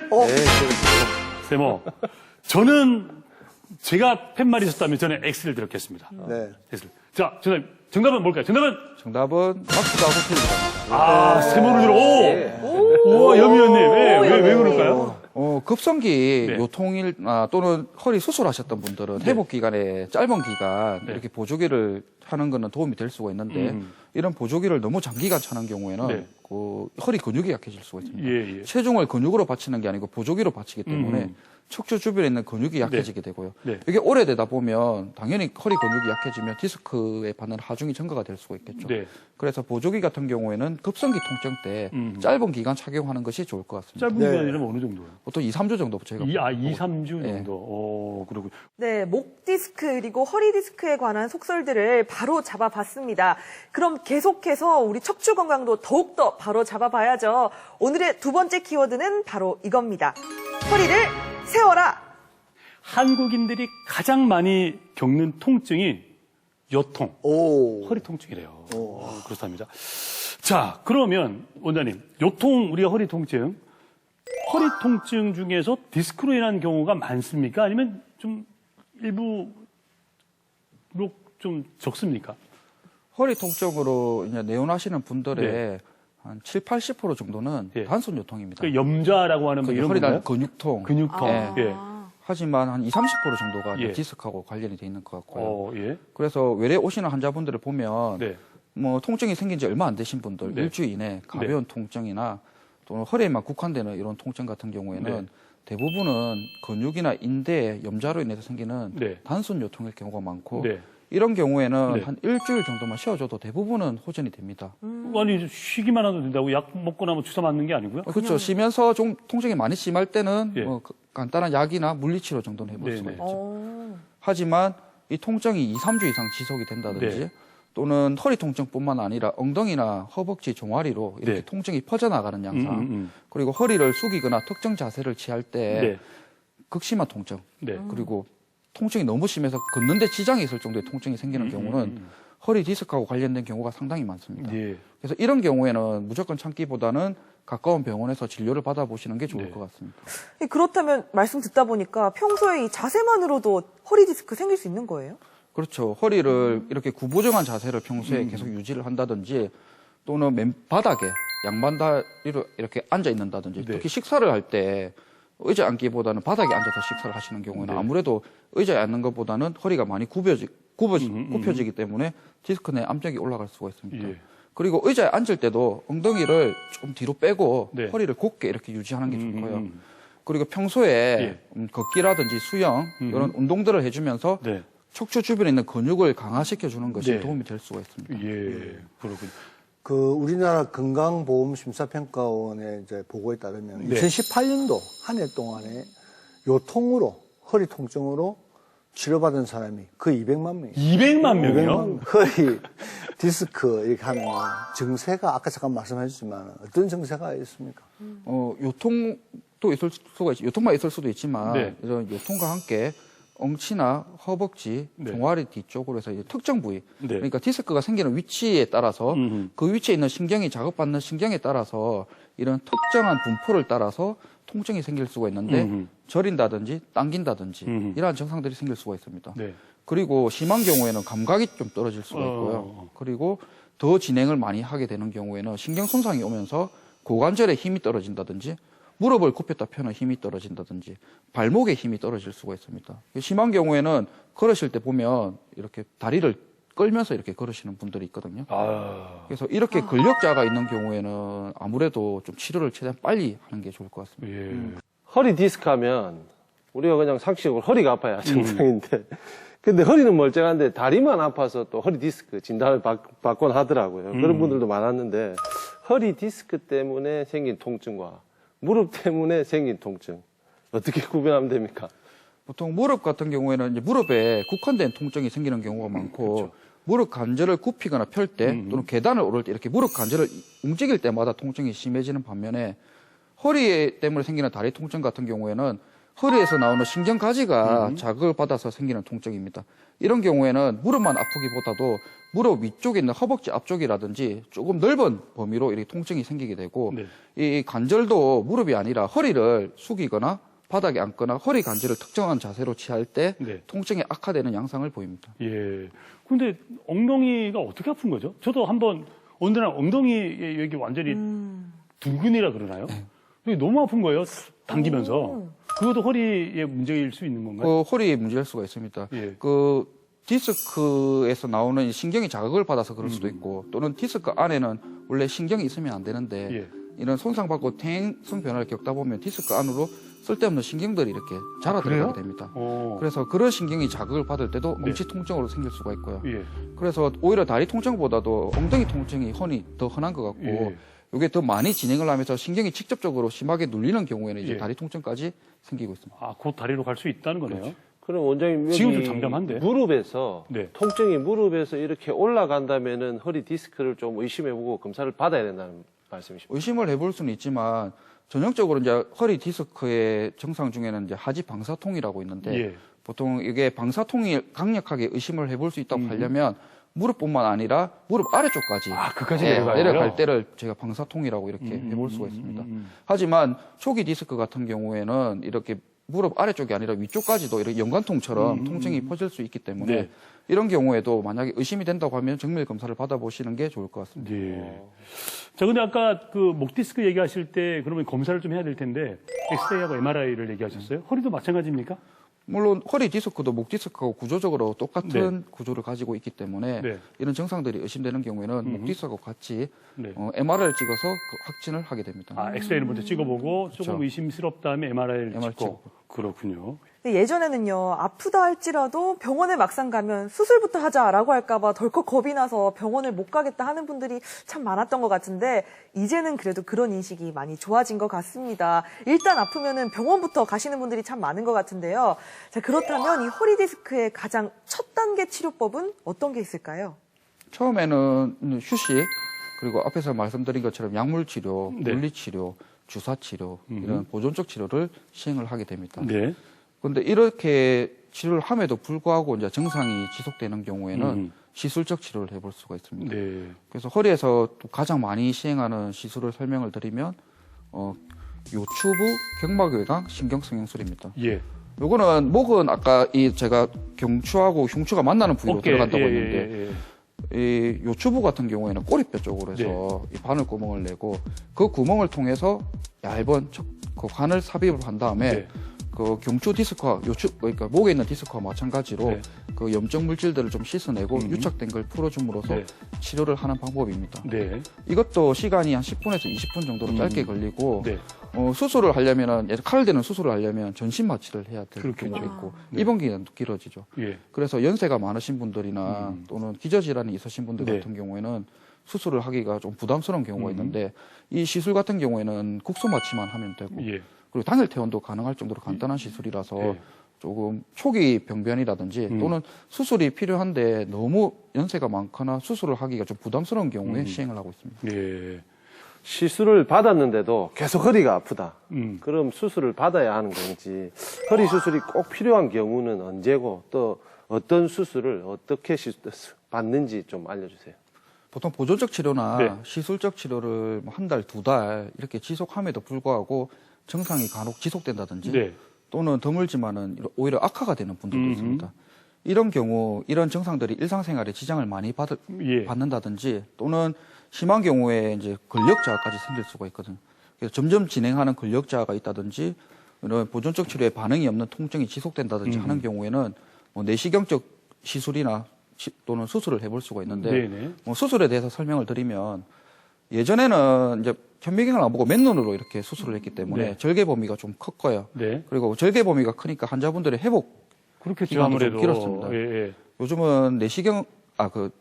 세모. 저는 제가 팻말이 있었다면 저는 X를 들었겠습니다. 네. X를. 자, 정답은 뭘까요? 정답은 정답은 막스가 호텔입니다. 세모를 들어. 오, 염위원님. 왜 그럴까요? 급성기 네. 요통일 또는 허리 수술하셨던 분들은 회복 기간에 짧은 기간 네. 이렇게 보조기를 하는 거는 도움이 될 수가 있는데 이런 보조기를 너무 장기간 차는 경우에는 네. 그 허리 근육이 약해질 수가 있습니다. 예. 체중을 근육으로 받치는 게 아니고 보조기로 받치기 때문에 척추 주변에 있는 근육이 약해지게 되고요. 네. 이게 오래되다 보면 당연히 허리 근육이 약해지면 디스크에 받는 하중이 증가가 될 수가 있겠죠. 네. 그래서 보조기 같은 경우에는 급성기 통증 때 짧은 기간 착용하는 것이 좋을 것 같습니다. 짧은 기간이라면 어느 정도요? 보통 2, 3주 정도 저희가 2, 3주 예. 정도. 그러고. 네, 목 디스크 그리고 허리 디스크에 관한 속설들을 바로 잡아봤습니다. 그럼 계속해서 우리 척추 건강도 더욱더 바로 잡아봐야죠. 오늘의 두 번째 키워드는 바로 이겁니다. 허리를 세워라. 한국인들이 가장 많이 겪는 통증이 요통. 오. 허리 통증이래요. 그렇답니다. 자, 그러면 원장님, 요통 우리가 허리 통증 중에서 디스크로 인한 경우가 많습니까? 아니면 좀 일부로 좀 적습니까? 허리 통증으로 이제 내원하시는 분들의 네. 한 7, 80% 정도는 예. 단순 요통입니다. 그 염좌라고 하는 뭐 이런 허리 건가요? 근육통. 근육통. 예. 하지만 한 20, 30% 정도가 예. 디스크하고 관련이 돼 있는 것 같고요. 예. 그래서 외래 오시는 환자분들을 보면 네. 뭐 통증이 생긴 지 얼마 안 되신 분들 네. 일주일 이내 가벼운 통증이나 또는 허리에만 국한되는 이런 통증 같은 경우에는 네. 대부분은 근육이나 인대에 염좌로 인해서 생기는 네. 단순 요통일 경우가 많고 네. 이런 경우에는 네. 한 일주일 정도만 쉬어줘도 대부분은 호전이 됩니다. 아니, 쉬기만 하도 된다고 약 먹고 나면 주사 맞는 게 아니고요? 그렇죠. 쉬면서 좀 통증이 많이 심할 때는 예. 뭐 간단한 약이나 물리치료 정도는 해볼 네네. 수가 있죠. 어. 하지만 이 통증이 2, 3주 이상 지속이 된다든지 네. 또는 허리 통증뿐만 아니라 엉덩이나 허벅지 종아리로 이렇게 네. 통증이 퍼져나가는 양상 그리고 허리를 숙이거나 특정 자세를 취할 때 네. 극심한 통증 네. 그리고 통증이 너무 심해서 걷는데 지장이 있을 정도의 통증이 생기는 경우는 허리 디스크하고 관련된 경우가 상당히 많습니다. 예. 그래서 이런 경우에는 무조건 참기보다는 가까운 병원에서 진료를 받아보시는 게 좋을 네. 것 같습니다. 그렇다면 말씀 듣다 보니까 평소에 이 자세만으로도 허리 디스크 생길 수 있는 거예요? 그렇죠. 허리를 이렇게 구부정한 자세를 평소에 계속 유지를 한다든지 또는 맨 바닥에 양반 다리로 이렇게 앉아 있는다든지 네. 특히 식사를 할 때 의자 앉기보다는 바닥에 앉아서 식사를 하시는 경우에는 네. 아무래도 의자에 앉는 것보다는 허리가 많이 굽혀지기 때문에 디스크 내 압력이 올라갈 수가 있습니다. 예. 그리고 의자에 앉을 때도 엉덩이를 좀 뒤로 빼고 네. 허리를 곧게 이렇게 유지하는 게 좋고요. 그리고 평소에 예. 걷기라든지 수영 이런 운동들을 해주면서 네. 척추 주변에 있는 근육을 강화시켜 주는 것이 네. 도움이 될 수가 있습니다. 예. 그렇군요. 그 우리나라 건강보험심사평가원의 이제 보고에 따르면 네. 2018년도 한 해 동안에 요통으로 허리 통증으로 치료받은 사람이 거의 200만 명이에요. 200만 명이요? 200만 허리 디스크 이렇게 하면 증세가 아까 잠깐 말씀하셨지만 어떤 증세가 있습니까? 요통도 있을 수가 있죠. 요통만 있을 수도 있지만 네. 이런 요통과 함께 엉치나 허벅지, 네. 종아리 뒤쪽으로 해서 이제 특정 부위, 네. 그러니까 디스크가 생기는 위치에 따라서 음흠. 그 위치에 있는 신경이 자극받는 신경에 따라서 이런 특정한 분포를 따라서 통증이 생길 수가 있는데 음흠. 저린다든지 당긴다든지 음흠. 이러한 증상들이 생길 수가 있습니다. 네. 그리고 심한 경우에는 감각이 좀 떨어질 수가 있고요. 그리고 더 진행을 많이 하게 되는 경우에는 신경 손상이 오면서 고관절에 힘이 떨어진다든지 무릎을 굽혔다 펴는 힘이 떨어진다든지 발목에 힘이 떨어질 수가 있습니다. 심한 경우에는 걸으실 때 보면 이렇게 다리를 끌면서 이렇게 걸으시는 분들이 있거든요. 아. 그래서 이렇게 근력자가 있는 경우에는 아무래도 좀 치료를 최대한 빨리 하는 게 좋을 것 같습니다. 예. 허리 디스크 하면 우리가 그냥 상식적으로 허리가 아파야 정상인데 근데 허리는 멀쩡한데 다리만 아파서 또 허리 디스크 진단을 받곤 하더라고요. 그런 분들도 많았는데 허리 디스크 때문에 생긴 통증과 무릎 때문에 생긴 통증 어떻게 구별하면 됩니까? 보통 무릎 같은 경우에는 이제 무릎에 국한된 통증이 생기는 경우가 많고 무릎 관절을 굽히거나 펼 때 또는 계단을 오를 때 이렇게 무릎 관절을 움직일 때마다 통증이 심해지는 반면에 허리 때문에 생기는 다리 통증 같은 경우에는 허리에서 나오는 신경 가지가 자극을 받아서 생기는 통증입니다. 이런 경우에는 무릎만 아프기보다도 무릎 위쪽에 있는 허벅지 앞쪽이라든지 조금 넓은 범위로 이렇게 통증이 생기게 되고 네. 이 관절도 무릎이 아니라 허리를 숙이거나 바닥에 앉거나 허리 관절을 특정한 자세로 취할 때 네. 통증이 악화되는 양상을 보입니다. 예. 근데 엉덩이가 어떻게 아픈 거죠? 저도 한번 어느 날 엉덩이 여기 완전히 둥근이라 그러나요? 이게 너무 아픈 거예요. 당기면서. 그것도 허리에 문제일 수 있는 건가요? 그 허리에 문제일 수가 있습니다. 예. 그 디스크에서 나오는 신경이 자극을 받아서 그럴 수도 있고 또는 디스크 안에는 원래 신경이 있으면 안 되는데 예. 이런 손상받고 퇴행성 변화를 겪다 보면 디스크 안으로 쓸데없는 신경들이 이렇게 자라 그래요? 들어가게 됩니다. 어. 그래서 그런 신경이 자극을 받을 때도 네. 엉치 통증으로 생길 수가 있고요. 예. 그래서 오히려 다리 통증보다도 엉덩이 통증이 더 흔한 것 같고 예. 이게 더 많이 진행을 하면서 신경이 직접적으로 심하게 눌리는 경우에는 이제 예. 다리 통증까지 생기고 있습니다. 아, 곧 다리로 갈 수 있다는 거네요. 그럼 원장님 여기 지금 좀 잠잠한데? 무릎에서 네. 통증이 무릎에서 이렇게 올라간다면은 허리 디스크를 좀 의심해보고 검사를 받아야 된다는 말씀이십니까? 의심을 해볼 수는 있지만 전형적으로 이제 허리 디스크의 증상 중에는 이제 하지 방사통이라고 있는데 예. 보통 이게 방사통이 강력하게 의심을 해볼 수 있다고 하려면 무릎뿐만 아니라 무릎 아래쪽까지 그까지 내려가요? 내려갈 때를 제가 방사통이라고 이렇게 해볼 수가 있습니다. 하지만 초기 디스크 같은 경우에는 이렇게 무릎 아래쪽이 아니라 위쪽까지도 이렇게 연관통처럼 통증이 퍼질 수 있기 때문에 네. 이런 경우에도 만약에 의심이 된다고 하면 정밀 검사를 받아보시는 게 좋을 것 같습니다. 예. 자, 근데 아까 그 목 디스크 얘기하실 때 그러면 검사를 좀 해야 될 텐데 엑스레이하고 MRI를 얘기하셨어요? 허리도 마찬가지입니까? 물론 허리 디스크도 목 디스크하고 구조적으로 똑같은 구조를 가지고 있기 때문에 네. 이런 증상들이 의심되는 경우에는 목 디스크하고 같이 네. MRI를 찍어서 그 확진을 하게 됩니다. 아, 엑스레이를 먼저 찍어보고 조금 그렇죠. 의심스럽다면 MRI를 MRI 찍고. 찍고. 그렇군요. 근데 예전에는요, 아프다 할지라도 병원에 막상 가면 수술부터 하자라고 할까봐 덜컥 겁이 나서 병원을 못 가겠다 하는 분들이 참 많았던 것 같은데, 이제는 그래도 그런 인식이 많이 좋아진 것 같습니다. 일단 아프면은 병원부터 가시는 분들이 참 많은 것 같은데요. 자, 그렇다면 이 허리 디스크의 가장 첫 단계 치료법은 어떤 게 있을까요? 처음에는 휴식 그리고 앞에서 말씀드린 것처럼 약물 치료, 네. 물리 치료, 주사 치료 이런 보존적 치료를 시행을 하게 됩니다. 네. 그런데 이렇게 치료를 함에도 불구하고 이제 증상이 지속되는 경우에는 시술적 치료를 해볼 수가 있습니다. 네. 그래서 허리에서 또 가장 많이 시행하는 시술을 설명을 드리면 요추부 경막외곽 신경성형술입니다. 예. 요거는 목은 아까 제가 경추하고 흉추가 만나는 부위로 어깨, 들어간다고 예, 했는데 예. 이 요추부 같은 경우에는 꼬리뼈 쪽으로 해서 이 바늘 구멍을 내고 그 구멍을 통해서 얇은 그 관을 삽입을 한 다음에 네. 그 경추 디스크와 그러니까 목에 있는 디스크와 마찬가지로 네. 그 염증 물질들을 좀 씻어내고 유착된 걸 풀어줌으로써 네. 치료를 하는 방법입니다. 네. 이것도 시간이 한 10분에서 20분 정도로 짧게 걸리고 네. 수술을 하려면은 칼을 대는 수술을 하려면 전신 마취를 해야 될 그렇군요. 경우가 있고 네. 입원 기간도 길어지죠. 예. 그래서 연세가 많으신 분들이나 또는 기저질환이 있으신 분들 네. 같은 경우에는 수술을 하기가 좀 부담스러운 경우가 있는데 이 시술 같은 경우에는 국소 마취만 하면 되고 예. 그리고 당일 퇴원도 가능할 정도로 간단한 시술이라서 네. 조금 초기 병변이라든지 또는 수술이 필요한데 너무 연세가 많거나 수술을 하기가 좀 부담스러운 경우에 시행을 하고 있습니다. 예. 시술을 받았는데도 계속 허리가 아프다. 음. 그럼 수술을 받아야 하는 건지, 허리 수술이 꼭 필요한 경우는 언제고, 또 어떤 수술을 어떻게 받는지 좀 알려주세요. 보통 보조적 치료나 네. 시술적 치료를 한 달, 두 달 이렇게 지속함에도 불구하고 증상이 간혹 지속된다든지 네. 또는 드물지만은 오히려 악화가 되는 분들도 있습니다. 이런 경우 이런 증상들이 일상생활에 지장을 많이 예. 받는다든지 또는 심한 경우에 이제 근력자가 생길 수가 있거든요. 그래서 점점 진행하는 근력자가 있다든지 이런 보존적 치료에 반응이 없는 통증이 지속된다든지 하는 경우에는 뭐 내시경적 시술이나 또는 수술을 해볼 수가 있는데 네네. 뭐 수술에 대해서 설명을 드리면 예전에는 이제 현미경을 안 보고 맨눈으로 이렇게 수술을 했기 때문에 네. 절개 범위가 좀 컸고요. 네. 그리고 절개 범위가 크니까 환자분들의 회복 그렇겠죠. 기간도 아무래도. 좀 길었습니다. 예, 예. 요즘은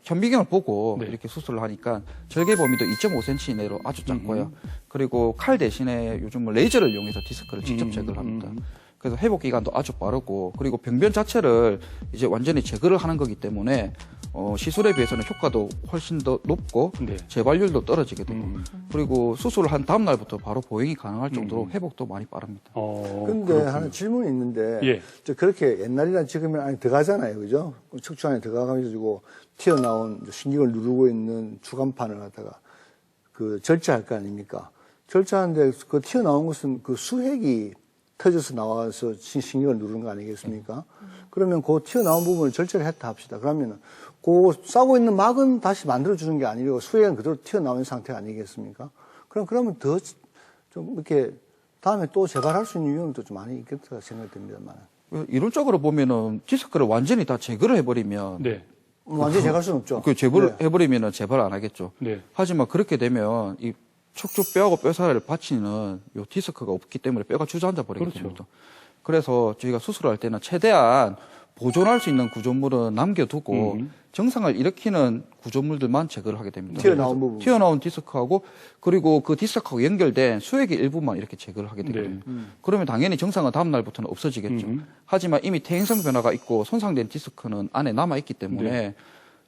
현미경을 보고 네. 이렇게 수술을 하니까 절개 범위도 2.5cm 이내로 아주 작고요. 그리고 칼 대신에 요즘은 레이저를 이용해서 디스크를 직접 제거를 합니다. 그래서 회복 기간도 아주 빠르고 그리고 병변 자체를 이제 완전히 제거를 하는 거기 때문에 시술에 비해서는 효과도 훨씬 더 높고 네. 재발률도 떨어지게 되고 그리고 수술을 한 다음 날부터 바로 보행이 가능할 정도로 회복도 많이 빠릅니다. 근데 그렇군요. 하나 질문이 있는데 예. 저 그렇게 옛날이나 지금은 안에 들어가잖아요, 그죠? 척추 안에 들어가가지고 튀어나온 신경을 누르고 있는 주간판을 갖다가 그 절제할 거 아닙니까? 절제하는데 그 튀어나온 것은 그 수액이 터져서 나와서 신경을 누르는 거 아니겠습니까? 그러면 그 튀어나온 부분을 절제를 했다 합시다. 그러면은 그 싸고 있는 막은 다시 만들어주는 게 아니고 수액은 그대로 튀어나온 상태 아니겠습니까? 그러면 더 좀 이렇게 다음에 또 재발할 수 있는 위험도 좀 많이 있겠다 생각됩니다만. 이론적으로 보면은 디스크를 완전히 다 제거를 해버리면 네. 완전히 재갈 수는 없죠. 그 제거를 네. 해버리면은 재발 안 하겠죠. 네. 하지만 그렇게 되면 이 척추 뼈하고 뼈사이를 받치는 요 디스크가 없기 때문에 뼈가 주저앉아 버리게 그렇죠. 됩니다. 그래서 저희가 수술을 할 때는 최대한 보존할 수 있는 구조물은 남겨두고 증상을 일으키는 구조물들만 제거를 하게 됩니다. 튀어나온 그래서 부분. 튀어나온 디스크하고 그리고 그 디스크하고 연결된 수액의 일부만 이렇게 제거를 하게 되거든요. 그러면 당연히 증상은 다음 날부터는 없어지겠죠. 하지만 이미 퇴행성 변화가 있고 손상된 디스크는 안에 남아있기 때문에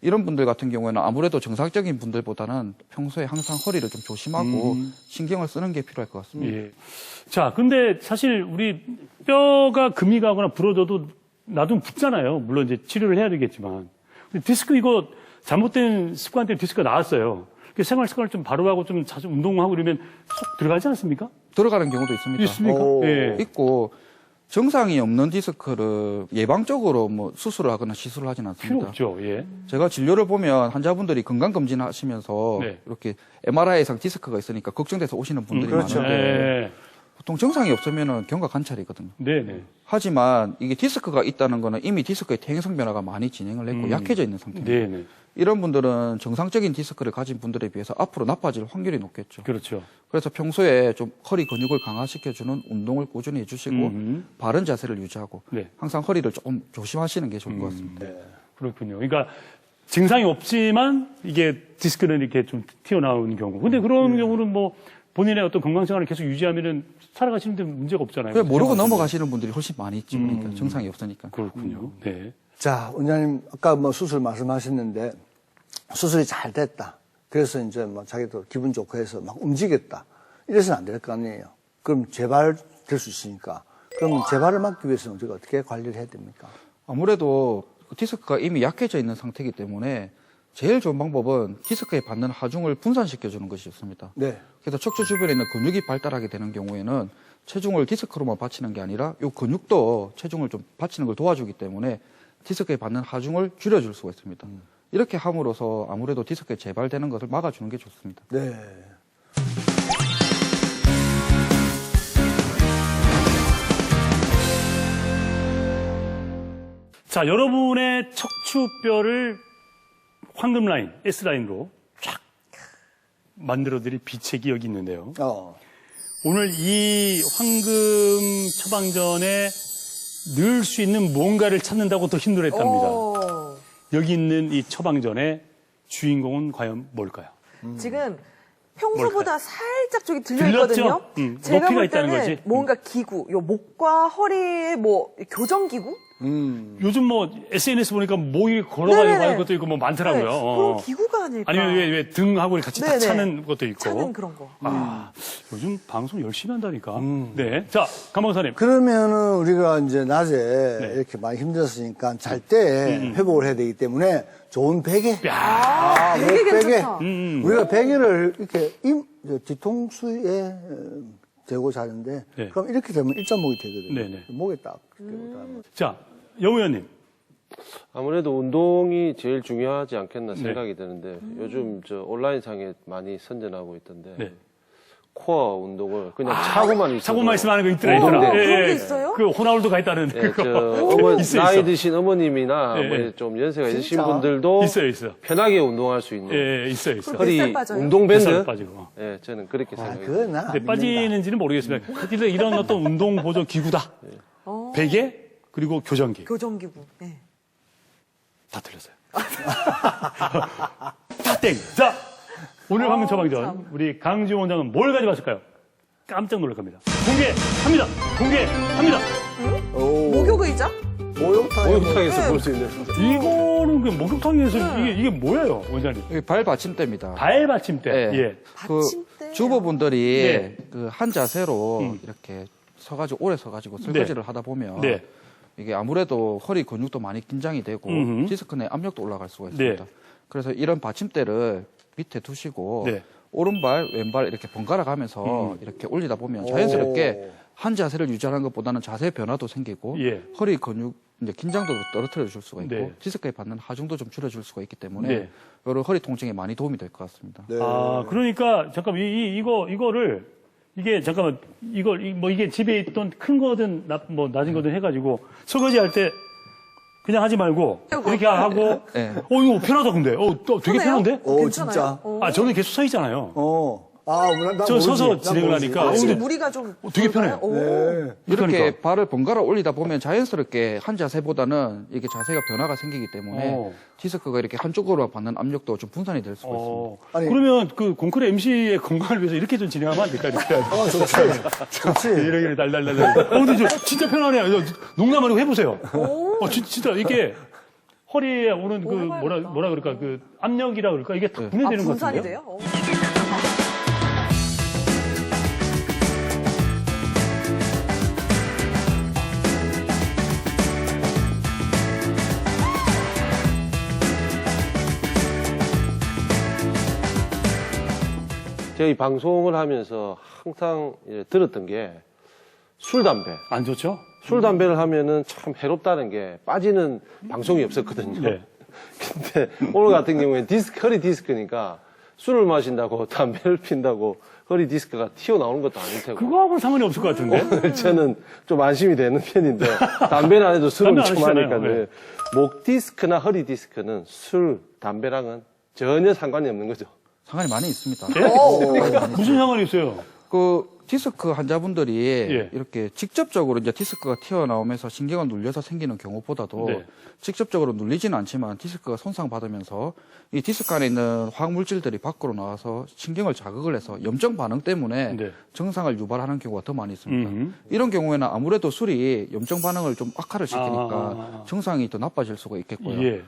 이런 분들 같은 경우에는 아무래도 정상적인 분들보다는 평소에 항상 허리를 좀 조심하고 신경을 쓰는 게 필요할 것 같습니다. 예. 자, 근데 사실 우리 뼈가 금이 가거나 부러져도 놔두면 붓잖아요. 물론 이제 치료를 해야 되겠지만. 근데 디스크 이거 잘못된 습관 때문에 디스크가 나왔어요. 생활 습관을 좀 바로 하고 좀 자주 운동하고 이러면 쏙 들어가지 않습니까? 들어가는 경우도 있습니다. 있습니까? 오. 예. 있고 증상이 없는 디스크를 예방적으로 뭐 수술을 하거나 시술을 하진 필요 않습니다. 없죠. 예. 제가 진료를 보면 환자분들이 건강검진 하시면서 네. 이렇게 MRI상 디스크가 있으니까 걱정돼서 오시는 분들이 그렇죠. 많은데 네. 보통 증상이 없으면 경과 관찰이거든요. 네네. 하지만 이게 디스크가 있다는 거는 이미 디스크의 퇴행성 변화가 많이 진행을 했고 약해져 있는 상태입니다. 네네. 이런 분들은 정상적인 디스크를 가진 분들에 비해서 앞으로 나빠질 확률이 높겠죠. 그렇죠. 그래서 평소에 좀 허리 근육을 강화시켜주는 운동을 꾸준히 해주시고 바른 자세를 유지하고 네. 항상 허리를 조금 조심하시는 게 좋을 것 같습니다. 그렇군요. 그러니까 증상이 없지만 이게 디스크는 이렇게 좀 튀어나오는 경우. 근데 그런 경우는 뭐 본인의 어떤 건강생활을 계속 유지하면은 살아가시는 데 문제가 없잖아요. 그래 모르고 넘어가시는 분들이 훨씬 많이 있죠. 그러니까 증상이 없으니까. 그렇군요. 네. 자, 원장님 아까 뭐 수술 말씀하셨는데 수술이 잘 됐다. 그래서 이제 뭐 자기도 기분 좋고 해서 막 움직였다. 이래서는 안 될 거 아니에요. 그럼 재발될 수 있으니까. 그러면 재발을 막기 위해서는 우리가 어떻게 관리를 해야 됩니까? 아무래도 디스크가 이미 약해져 있는 상태이기 때문에 제일 좋은 방법은 디스크에 받는 하중을 분산시켜주는 것이 좋습니다. 네. 그래서 척추 주변에 있는 근육이 발달하게 되는 경우에는 체중을 디스크로만 받치는 게 아니라 이 근육도 체중을 좀 받치는 걸 도와주기 때문에 디스크에 받는 하중을 줄여줄 수가 있습니다. 이렇게 함으로써 아무래도 디스크에 재발되는 것을 막아주는 게 좋습니다. 네. 자, 여러분의 척추뼈를 황금 라인, S 라인으로 쫙 만들어드릴 비책이 여기 있는데요. 오늘 이 황금 처방전에 넣을 수 있는 뭔가를 찾는다고 더 힘들었답니다. 여기 있는 이 처방전의 주인공은 과연 뭘까요? 지금 평소보다 뭘까요? 살짝 저기 들려있거든요. 들렸죠? 제가 높이가 볼 있다는 때는 거지. 뭔가 기구, 요 목과 허리에 뭐 교정기구? 요즘 뭐 SNS 보니까 목이 걸어가지고 네네네. 하는 것도 있고 뭐 많더라고요. 네, 그런 기구가 아닐까. 아니면 왜 등하고 같이 딱 네네. 차는 것도 있고. 차는 그런 거. 아, 요즘 방송 열심히 한다니까. 네. 자, 강박사님. 그러면은 우리가 이제 낮에 네. 이렇게 많이 힘들었으니까 잘 때 회복을 해야 되기 때문에 좋은 베개. 되게 목 베개. 괜찮다. 우리가 베개를 이렇게 뒤통수에 대고 자는데 네. 그럼 이렇게 되면 일자목이 되거든요. 네네. 목에 딱. 이렇게 하면. 자, 영 의원님. 아무래도 운동이 제일 중요하지 않겠나 네. 생각이 드는데 요즘 저 온라인상에 많이 선전하고 있던데 네. 코어 운동을 그냥 차고만 있어도 차고만 있으면 하는 거 있더라. 운동돼. 그런 게 있어요? 그 호나우두 가 있다는 네, 그거. 나이 드신 어머님이나 네, 뭐 네. 좀 연세가 있으신 진짜? 분들도 있어요. 편하게 운동할 수 있는 예, 있어요. 허리 뱃살 빠져요? 운동 뱃살 밴드. 빠지고. 예, 저는 그렇게 아, 생각해요. 그건 나. 근데 빠지는지는 모르겠습니다. 하여튼 이런 어떤 운동 보조 기구다. 베개 그리고 교정기. 교정기구. 네. 다 틀렸어요. 다 땡. 자, 오늘 황금 처방전 참. 우리 강지원 원장은 뭘 가져왔을까요? 깜짝 놀랄 겁니다. 공개합니다. 공개합니다. 목욕의자? 목욕탕에서 볼 수 있는. 이거는 그 목욕탕에서 이게 뭐예요, 원장님? 이게 발 받침대입니다. 발 받침대. 네. 예. 그 받침대. 주부분들이 네. 그 한 자세로 이렇게 서가지고 오래 서가지고 설거지를 하다 보면 네. 이게 아무래도 허리 근육도 많이 긴장이 되고 음흠. 디스크 내 압력도 올라갈 수가 있습니다. 네. 그래서 이런 받침대를 밑에 두시고 네. 오른발 왼발 이렇게 번갈아 가면서 이렇게 올리다 보면 자연스럽게 한 자세를 유지하는 것보다는 자세 변화도 생기고 예. 허리 근육 이제 긴장도 떨어뜨려 줄 수가 있고 네. 디스크에 받는 하중도 좀 줄여줄 수가 있기 때문에 네. 여러 허리 통증에 많이 도움이 될 것 같습니다. 네. 아, 그러니까 잠깐만 이거를 이게 잠깐만 뭐 이게 집에 있던 큰 거든 낮은 거든 해가지고 설거지 할 때 그냥 하지 말고 이렇게 하고 네. 이거 편하다 근데 또 되게 편해요? 편한데? 오, 진짜. 저는 계속 서 있잖아요. 난 저 모르지. 서서 난 진행을 모르지. 하니까. 지금 근데 무리가 좀. 되게 그럴까요? 편해요. 네. 이렇게 그러니까. 발을 번갈아 올리다 보면 자연스럽게 한 자세보다는 이게 자세가 변화가 생기기 때문에 어. 디스크가 이렇게 한쪽으로 받는 압력도 좀 분산이 될 수가 있습니다. 아니. 그러면 그 공크레 MC의 건강을 위해서 이렇게 좀 진행하면 안 될까요? 이렇게 좋지. 이렇게 달달달달. 근데 저 진짜 편하네요. 농담 아니고 해보세요. 진짜 이게 허리에 오는 그 뭐라 그럴까 그 압력이라 그럴까 이게 다 분해되는 것 분산이 같은데요. 돼요? 저희 방송을 하면서 항상 이제 들었던 게 술, 담배. 안 좋죠? 술, 담배를 하면은 참 해롭다는 게 빠지는 방송이 없었거든요. 네. 근데 오늘 같은 경우에 허리 디스크니까 술을 마신다고 담배를 핀다고 허리 디스크가 튀어나오는 것도 아닐 테고. 그거하고는 상관이 없을 것 같은데. 저는 좀 안심이 되는 편인데 담배는 안 해도 술은 담배 안 좀 하시잖아요. 하니까 네. 목 디스크나 허리 디스크는 술, 담배랑은 전혀 상관이 없는 거죠. 상관이 많이 있습니다. 무슨 상관이 있어요? 그 디스크 환자분들이 예. 이렇게 직접적으로 이제 디스크가 튀어나오면서 신경을 눌려서 생기는 경우보다도 네. 직접적으로 눌리지는 않지만 디스크가 손상받으면서 이 디스크 안에 있는 화학물질들이 밖으로 나와서 신경을 자극을 해서 염증 반응 때문에 네. 증상을 유발하는 경우가 더 많이 있습니다. 음흠. 이런 경우에는 아무래도 술이 염증 반응을 좀 악화를 시키니까 증상이 더 나빠질 수가 있겠고요. 예.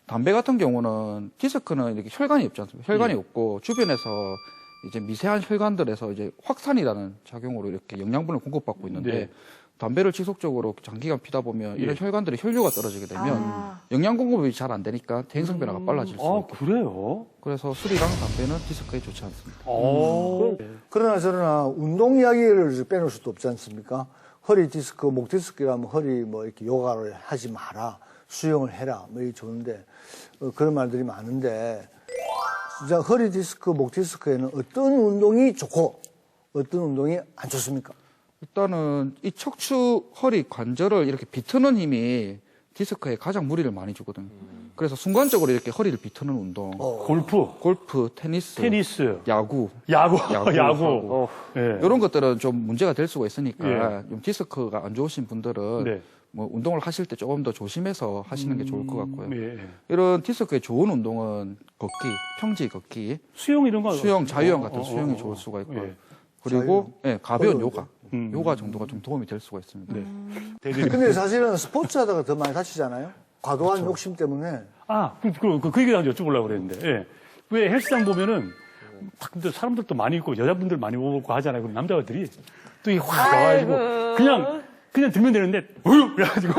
담배 같은 경우는 디스크는 이렇게 혈관이 없지 않습니까? 혈관이 예. 없고 주변에서 이제 미세한 혈관들에서 이제 확산이라는 작용으로 이렇게 영양분을 공급받고 있는데 네. 담배를 지속적으로 장기간 피다 보면 이런 혈관들의 혈류가 떨어지게 되면 영양 공급이 잘 안 되니까 대행성 변화가 빨라질 수 있고 그래요? 그래서 술이랑 담배는 디스크에 좋지 않습니다. 그러나 저러나 운동 이야기를 빼놓을 수도 없지 않습니까? 허리 디스크, 목 디스크라면 허리 뭐 이렇게 요가를 하지 마라, 수영을 해라, 뭐 이게 좋은데 그런 말들이 많은데 진짜 허리 디스크, 목 디스크에는 어떤 운동이 좋고 어떤 운동이 안 좋습니까? 일단은 이 척추 허리 관절을 이렇게 비트는 힘이 디스크에 가장 무리를 많이 주거든요. 그래서 순간적으로 이렇게 허리를 비트는 운동, 골프, 테니스, 야구. 야구. 예. 이런 것들은 좀 문제가 될 수가 있으니까 예. 좀 디스크가 안 좋으신 분들은 네. 뭐 운동을 하실 때 조금 더 조심해서 하시는 게 좋을 것 같고요. 예. 이런 디스크에 좋은 운동은 걷기, 평지 걷기, 수영 이런 거 수영, 자유형 같은 수영이 좋을 수가 있고 예. 그리고 가벼운 어려운데. 요가, 요가 정도가 좀 도움이 될 수가 있습니다. 근데 사실은 스포츠 하다가 더 많이 다치잖아요? 과도한 그렇죠. 욕심 때문에. 그 얘기 한 여쭤보려고 그랬는데, 예. 왜 헬스장 보면은, 근데 사람들도 많이 있고, 여자분들 많이 오고 하잖아요. 그리고 남자들이. 또 이게 확 나와가지고, 그냥 들면 되는데, 그래가지고,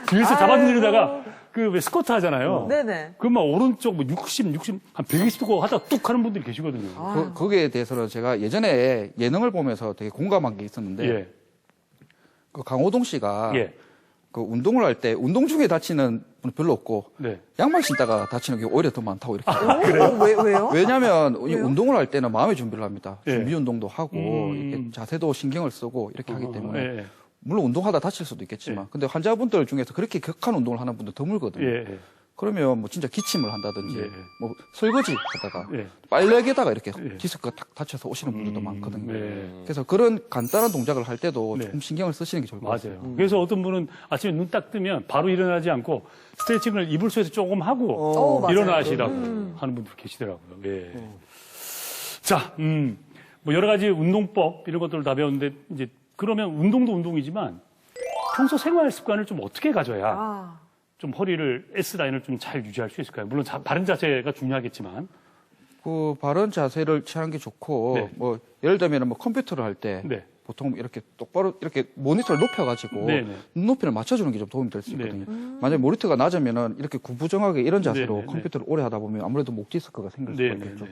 뒤에서 잡아들이다가, 왜 스쿼트 하잖아요. 네네. 그막 오른쪽 뭐 60, 한 120 두고 하다가 뚝 하는 분들이 계시거든요. 거기에 대해서는 제가 예전에 예능을 보면서 되게 공감한 게 있었는데, 예. 그 강호동 씨가 예. 그 운동을 할 때 운동 중에 다치는 분은 별로 없고 네. 양말 신다가 다치는 게 오히려 더 많다고 이렇게. 왜요? 왜냐하면 이 운동을 할 때는 마음의 준비를 합니다. 예. 준비 운동도 하고 이렇게 자세도 신경을 쓰고 이렇게 하기 때문에 예. 물론 운동하다 다칠 수도 있겠지만 근데 환자분들 중에서 그렇게 격한 운동을 하는 분들 드물거든요. 예. 그러면 뭐 진짜 기침을 한다든지 예. 뭐 설거지 하다가 예. 빨래에다가 이렇게 디스크가 탁 다쳐서 오시는 분들도 많거든요. 그래서 그런 간단한 동작을 할 때도 네. 조금 신경을 쓰시는 게 좋을 것 같아요. 맞아요. 그래서 어떤 분은 아침에 눈 딱 뜨면 바로 일어나지 않고 스트레칭을 이불소에서 조금 하고 맞아요. 일어나시라고 하는 분들 계시더라고요. 예. 자, 뭐 여러 가지 운동법 이런 것들을 다 배웠는데 이제 그러면 운동도 운동이지만 평소 생활 습관을 좀 어떻게 가져야 좀 허리를 S라인을 좀 잘 유지할 수 있을까요? 물론 바른 자세가 중요하겠지만. 그 바른 자세를 취하는 게 좋고 네. 뭐 예를 들면 뭐 컴퓨터를 할 때 네. 보통 이렇게 똑바로 이렇게 모니터를 높여가지고 네네. 눈높이를 맞춰주는 게 좀 도움이 될 수 있거든요. 만약에 모니터가 낮으면은 이렇게 구부정하게 이런 자세로 네네네. 컴퓨터를 오래 하다 보면 아무래도 목 디스크가 생길 수가 네네네. 있겠죠.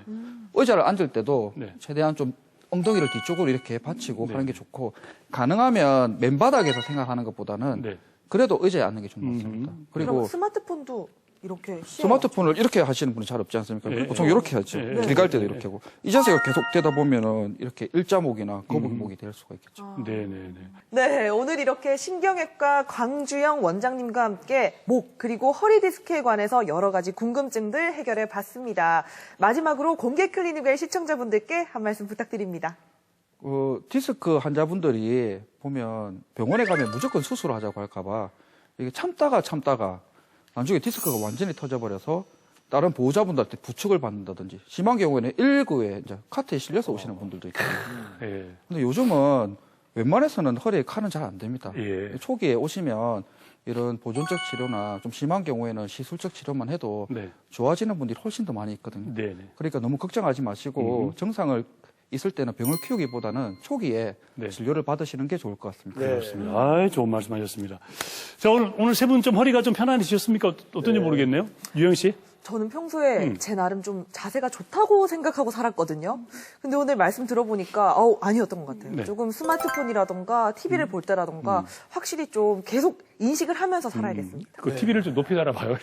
의자를 앉을 때도 네. 최대한 좀 엉덩이를 뒤쪽으로 이렇게 받치고 하는 게 좋고 가능하면 맨바닥에서 생각하는 것보다는 네. 그래도 의자에 앉는 게 좀 낫습니다. 그리고 그리고 스마트폰도 이렇게 스마트폰을 이렇게 하시는 분이 잘 없지 않습니까? 예, 보통 예. 이렇게 하죠. 예, 길 갈 때도 이렇게 하고. 이 자세가 계속 되다 보면은 이렇게 일자목이나 거북목이 될 수가 있겠죠. 네네네. 네, 오늘 이렇게 신경외과 광주영 원장님과 함께 목 그리고 허리 디스크에 관해서 여러 가지 궁금증들 해결해 봤습니다. 마지막으로 공개 클리닉의 시청자분들께 한 말씀 부탁드립니다. 디스크 환자분들이 보면 병원에 가면 무조건 수술하자고 할까봐 이게 참다가 나중에 디스크가 완전히 터져버려서 다른 보호자분들한테 부축을 받는다든지 심한 경우에는 119에 이제 카트에 실려서 오시는 분들도 있거든요. 예. 근데 요즘은 웬만해서는 허리에 칼은 잘 안 됩니다. 예. 초기에 오시면 이런 보존적 치료나 좀 심한 경우에는 시술적 치료만 해도 네. 좋아지는 분들이 훨씬 더 많이 있거든요. 네네. 그러니까 너무 걱정하지 마시고 정상을 있을 때는 병을 키우기보다는 초기에 네. 진료를 받으시는 게 좋을 것 같습니다. 그렇습니다. 아, 좋은 말씀하셨습니다. 자, 오늘 세 분 좀 허리가 좀 편안해지셨습니까? 어떤지 모르겠네요. 유영 씨. 저는 평소에 제 나름 좀 자세가 좋다고 생각하고 살았거든요. 근데 오늘 말씀 들어보니까 아니었던 것 같아요. 네. 조금 스마트폰이라던가 TV를 볼 때라던가 확실히 좀 계속 인식을 하면서 살아야겠습니다. 그 TV를 좀 높이 달아봐요.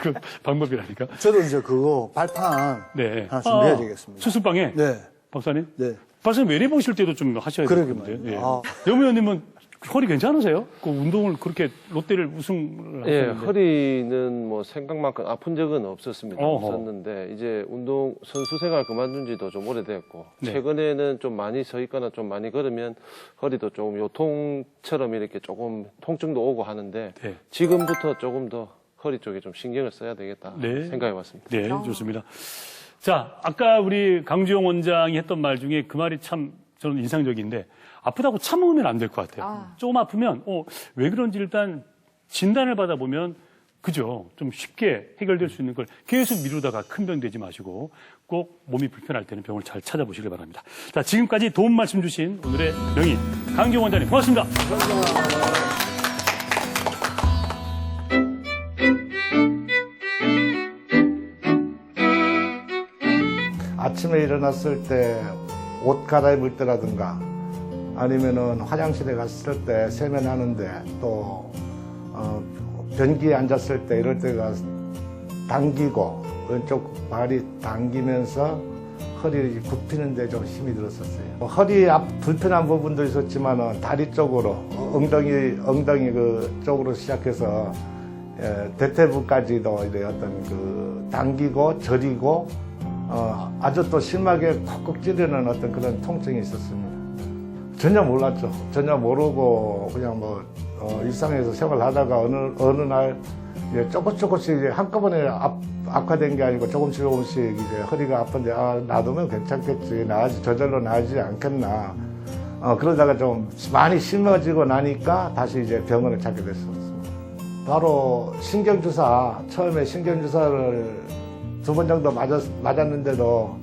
그 방법이라니까. 저도 이제 그거 발판 네. 하나 준비해야 되겠습니다. 수술방에. 네. 박사님. 네. 박사님 외래 보실 때도 좀 하셔야 그러게 되는데. 예. 말이에요. 여무 의원님은 허리 괜찮으세요? 그 운동을 그렇게 롯데를 우승을 예, 하셨는데. 허리는 뭐 생각만큼 아픈 적은 없었습니다. 어허. 없었는데 이제 운동 선수 생활 그만둔 지도 좀 오래됐고 네. 최근에는 좀 많이 서 있거나 좀 많이 걸으면 허리도 조금 요통처럼 이렇게 조금 통증도 오고 하는데 네. 지금부터 조금 더 허리 쪽에 좀 신경을 써야 되겠다 네. 생각해 봤습니다. 네, 좋습니다. 자, 아까 우리 강주영 원장이 했던 말 중에 그 말이 참 저는 인상적인데 아프다고 참으면 안 될 것 같아요. 조금 아프면 왜 그런지 일단 진단을 받아보면 그죠? 좀 쉽게 해결될 수 있는 걸 계속 미루다가 큰 병 되지 마시고 꼭 몸이 불편할 때는 병을 잘 찾아보시길 바랍니다. 자, 지금까지 도움 말씀 주신 오늘의 명의 강경 원장님 고맙습니다. 아침에 일어났을 때 옷 갈아입을 때라든가 아니면은 화장실에 갔을 때 세면하는데 또 변기에 앉았을 때 이럴 때가 당기고 왼쪽 발이 당기면서 허리 굽히는데 좀 힘이 들었었어요. 허리 앞 불편한 부분도 있었지만은 다리 쪽으로 엉덩이 그 쪽으로 시작해서 대퇴부까지도 이래 어떤 그 당기고 저리고 아주 또 심하게 콕콕 찌르는 어떤 그런 통증이 있었습니다. 전혀 몰랐죠. 전혀 모르고 그냥 뭐 일상에서 생활하다가 어느 날 이제 조금씩 이제 한꺼번에 악화된 게 아니고 조금씩 이제 허리가 아픈데 놔두면 괜찮겠지. 저절로 나아지지 않겠나. 그러다가 좀 많이 심해지고 나니까 다시 이제 병원을 찾게 됐었습니다. 바로 신경주사, 처음에 신경주사를 2번 정도 맞았는데도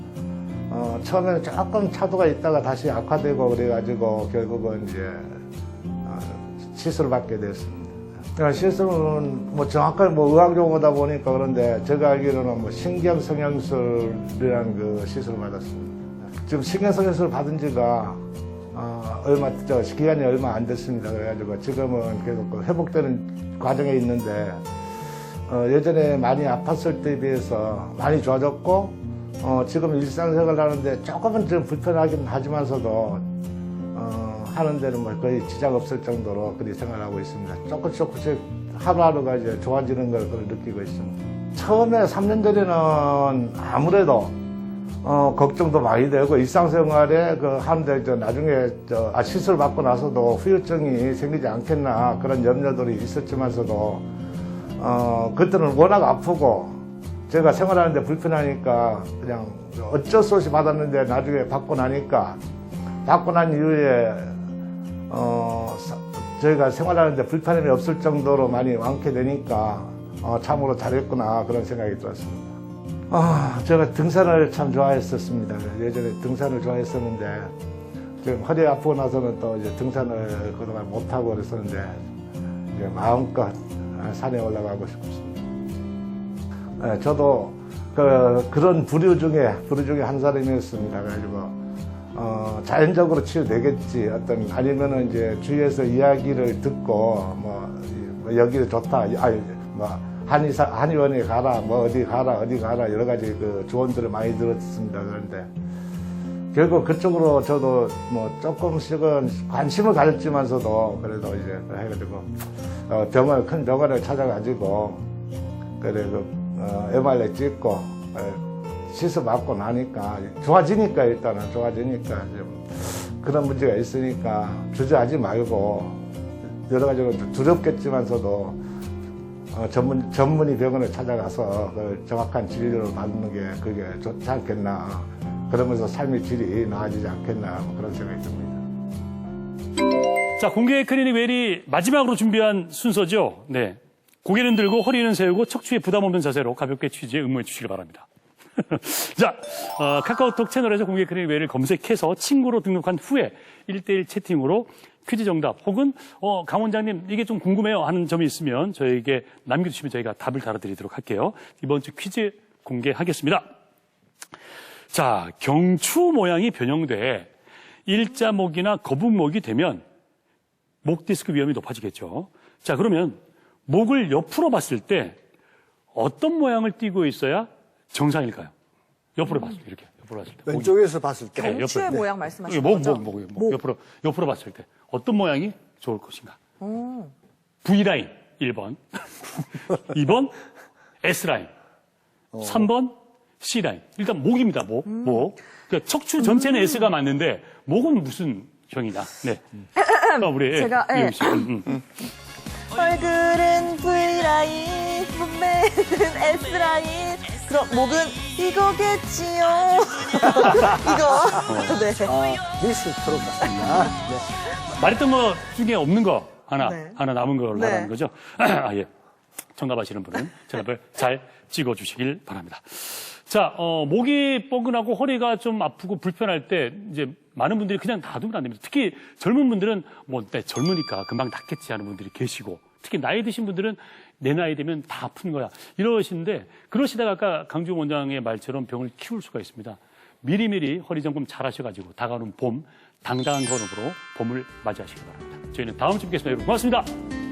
처음에는 조금 차도가 있다가 다시 악화되고 그래가지고 결국은 이제 시술을 받게 됐습니다. 시술은 뭐 정확하게 뭐 의학용어다 보니까 그런데 제가 알기로는 뭐 신경성형술이라는 그 시술을 받았습니다. 지금 신경성형술 받은 지가 기간이 얼마 안 됐습니다. 그래가지고 지금은 계속 그 회복되는 과정에 있는데 예전에 많이 아팠을 때에 비해서 많이 좋아졌고 지금 일상생활을 하는데 조금은 좀 불편하긴 하지만서도 하는 데는 뭐 거의 지장 없을 정도로 그렇게 생활하고 있습니다. 조금씩 하루하루가 이제 좋아지는 걸 느끼고 있습니다. 처음에 3년 전에는 아무래도 걱정도 많이 되고 일상생활에 하는데 나중에 시술 받고 나서도 후유증이 생기지 않겠나 그런 염려들이 있었지만서도 그때는 워낙 아프고 제가 생활하는데 불편하니까 그냥 어쩔 수 없이 받았는데 나중에 받고 난 이후에 저희가 생활하는데 불편함이 없을 정도로 많이 완쾌되니까 참으로 잘했구나 그런 생각이 들었습니다. 제가 등산을 참 좋아했었습니다. 예전에 등산을 좋아했었는데 지금 허리 아프고 나서는 또 이제 등산을 그동안 못하고 그랬었는데 이제 마음껏 산에 올라가고 싶습니다. 저도 그런 부류 중에 한 사람이었습니다. 그래가지고 자연적으로 치유되겠지 아니면은 이제 주위에서 이야기를 듣고 뭐 여기 좋다 한의원에 가라 어디 가라 여러 가지 그 조언들을 많이 들었습니다. 그런데 결국 그쪽으로 저도 뭐 조금씩은 관심을 가졌지만서도 그래도 이제 해가지고 큰 병원을 찾아가지고 MRI 찍고 시술 받고 나니까 일단은 좋아지니까 좀 그런 문제가 있으니까 주저하지 말고 여러 가지로 두렵겠지만서도 전문의 병원을 찾아가서 정확한 진료를 받는 게 그게 좋지 않겠나. 그러면서 삶의 질이 나아지지 않겠나 그런 생각이 듭니다. 자, 공개 클리닉 웰이 마지막으로 준비한 순서죠. 네. 고개는 들고 허리는 세우고 척추에 부담 없는 자세로 가볍게 취지에 응모해 주시기 바랍니다. 자, 카카오톡 채널에서 공개 클리닉 웰을 검색해서 친구로 등록한 후에 1대1 채팅으로 퀴즈 정답 혹은 강 원장님 이게 좀 궁금해요 하는 점이 있으면 저에게 남겨주시면 저희가 답을 달아드리도록 할게요. 이번 주 퀴즈 공개하겠습니다. 자, 경추 모양이 변형돼 일자목이나 거북목이 되면 목 디스크 위험이 높아지겠죠. 자, 그러면 목을 옆으로 봤을 때 어떤 모양을 띠고 있어야 정상일까요? 옆으로 봤을 때, 이렇게. 옆으로 봤을 때. 왼쪽에서 봤을 때. 네, 경추의 모양 말씀하시는 거죠? 목. 옆으로 봤을 때 어떤 모양이 좋을 것인가? V라인 1번, 2번 S라인, 3번 C라인. 일단 목입니다. 목. 그러니까 척추 전체는 S가 맞는데 목은 무슨 형이냐? 네. 우리 제가 이용 씨. 얼굴은 V라인, 몸매는 S라인, 그럼 목은 이거겠지요. 이거. 네. 미스트롯 같습니다. 네. 말했던 거 중에 없는 거 하나 네. 남은 걸 말하는 거죠. 아, 예. 정답하시는 분은 정답을 잘 찍어주시길 바랍니다. 자, 목이 뻐근하고 허리가 좀 아프고 불편할 때 이제 많은 분들이 그냥 놔두면 안 됩니다. 특히 젊은 분들은 뭐 내 젊으니까 금방 낫겠지 하는 분들이 계시고, 특히 나이 드신 분들은 내 나이 되면 다 아픈 거야 이러시는데, 그러시다가 아까 강주호 원장의 말처럼 병을 키울 수가 있습니다. 미리미리 허리 점검 잘 하셔가지고 다가오는 봄, 당당한 걸음으로 봄을 맞이하시기 바랍니다. 저희는 다음 주에 뵙겠습니다. 여러분 고맙습니다.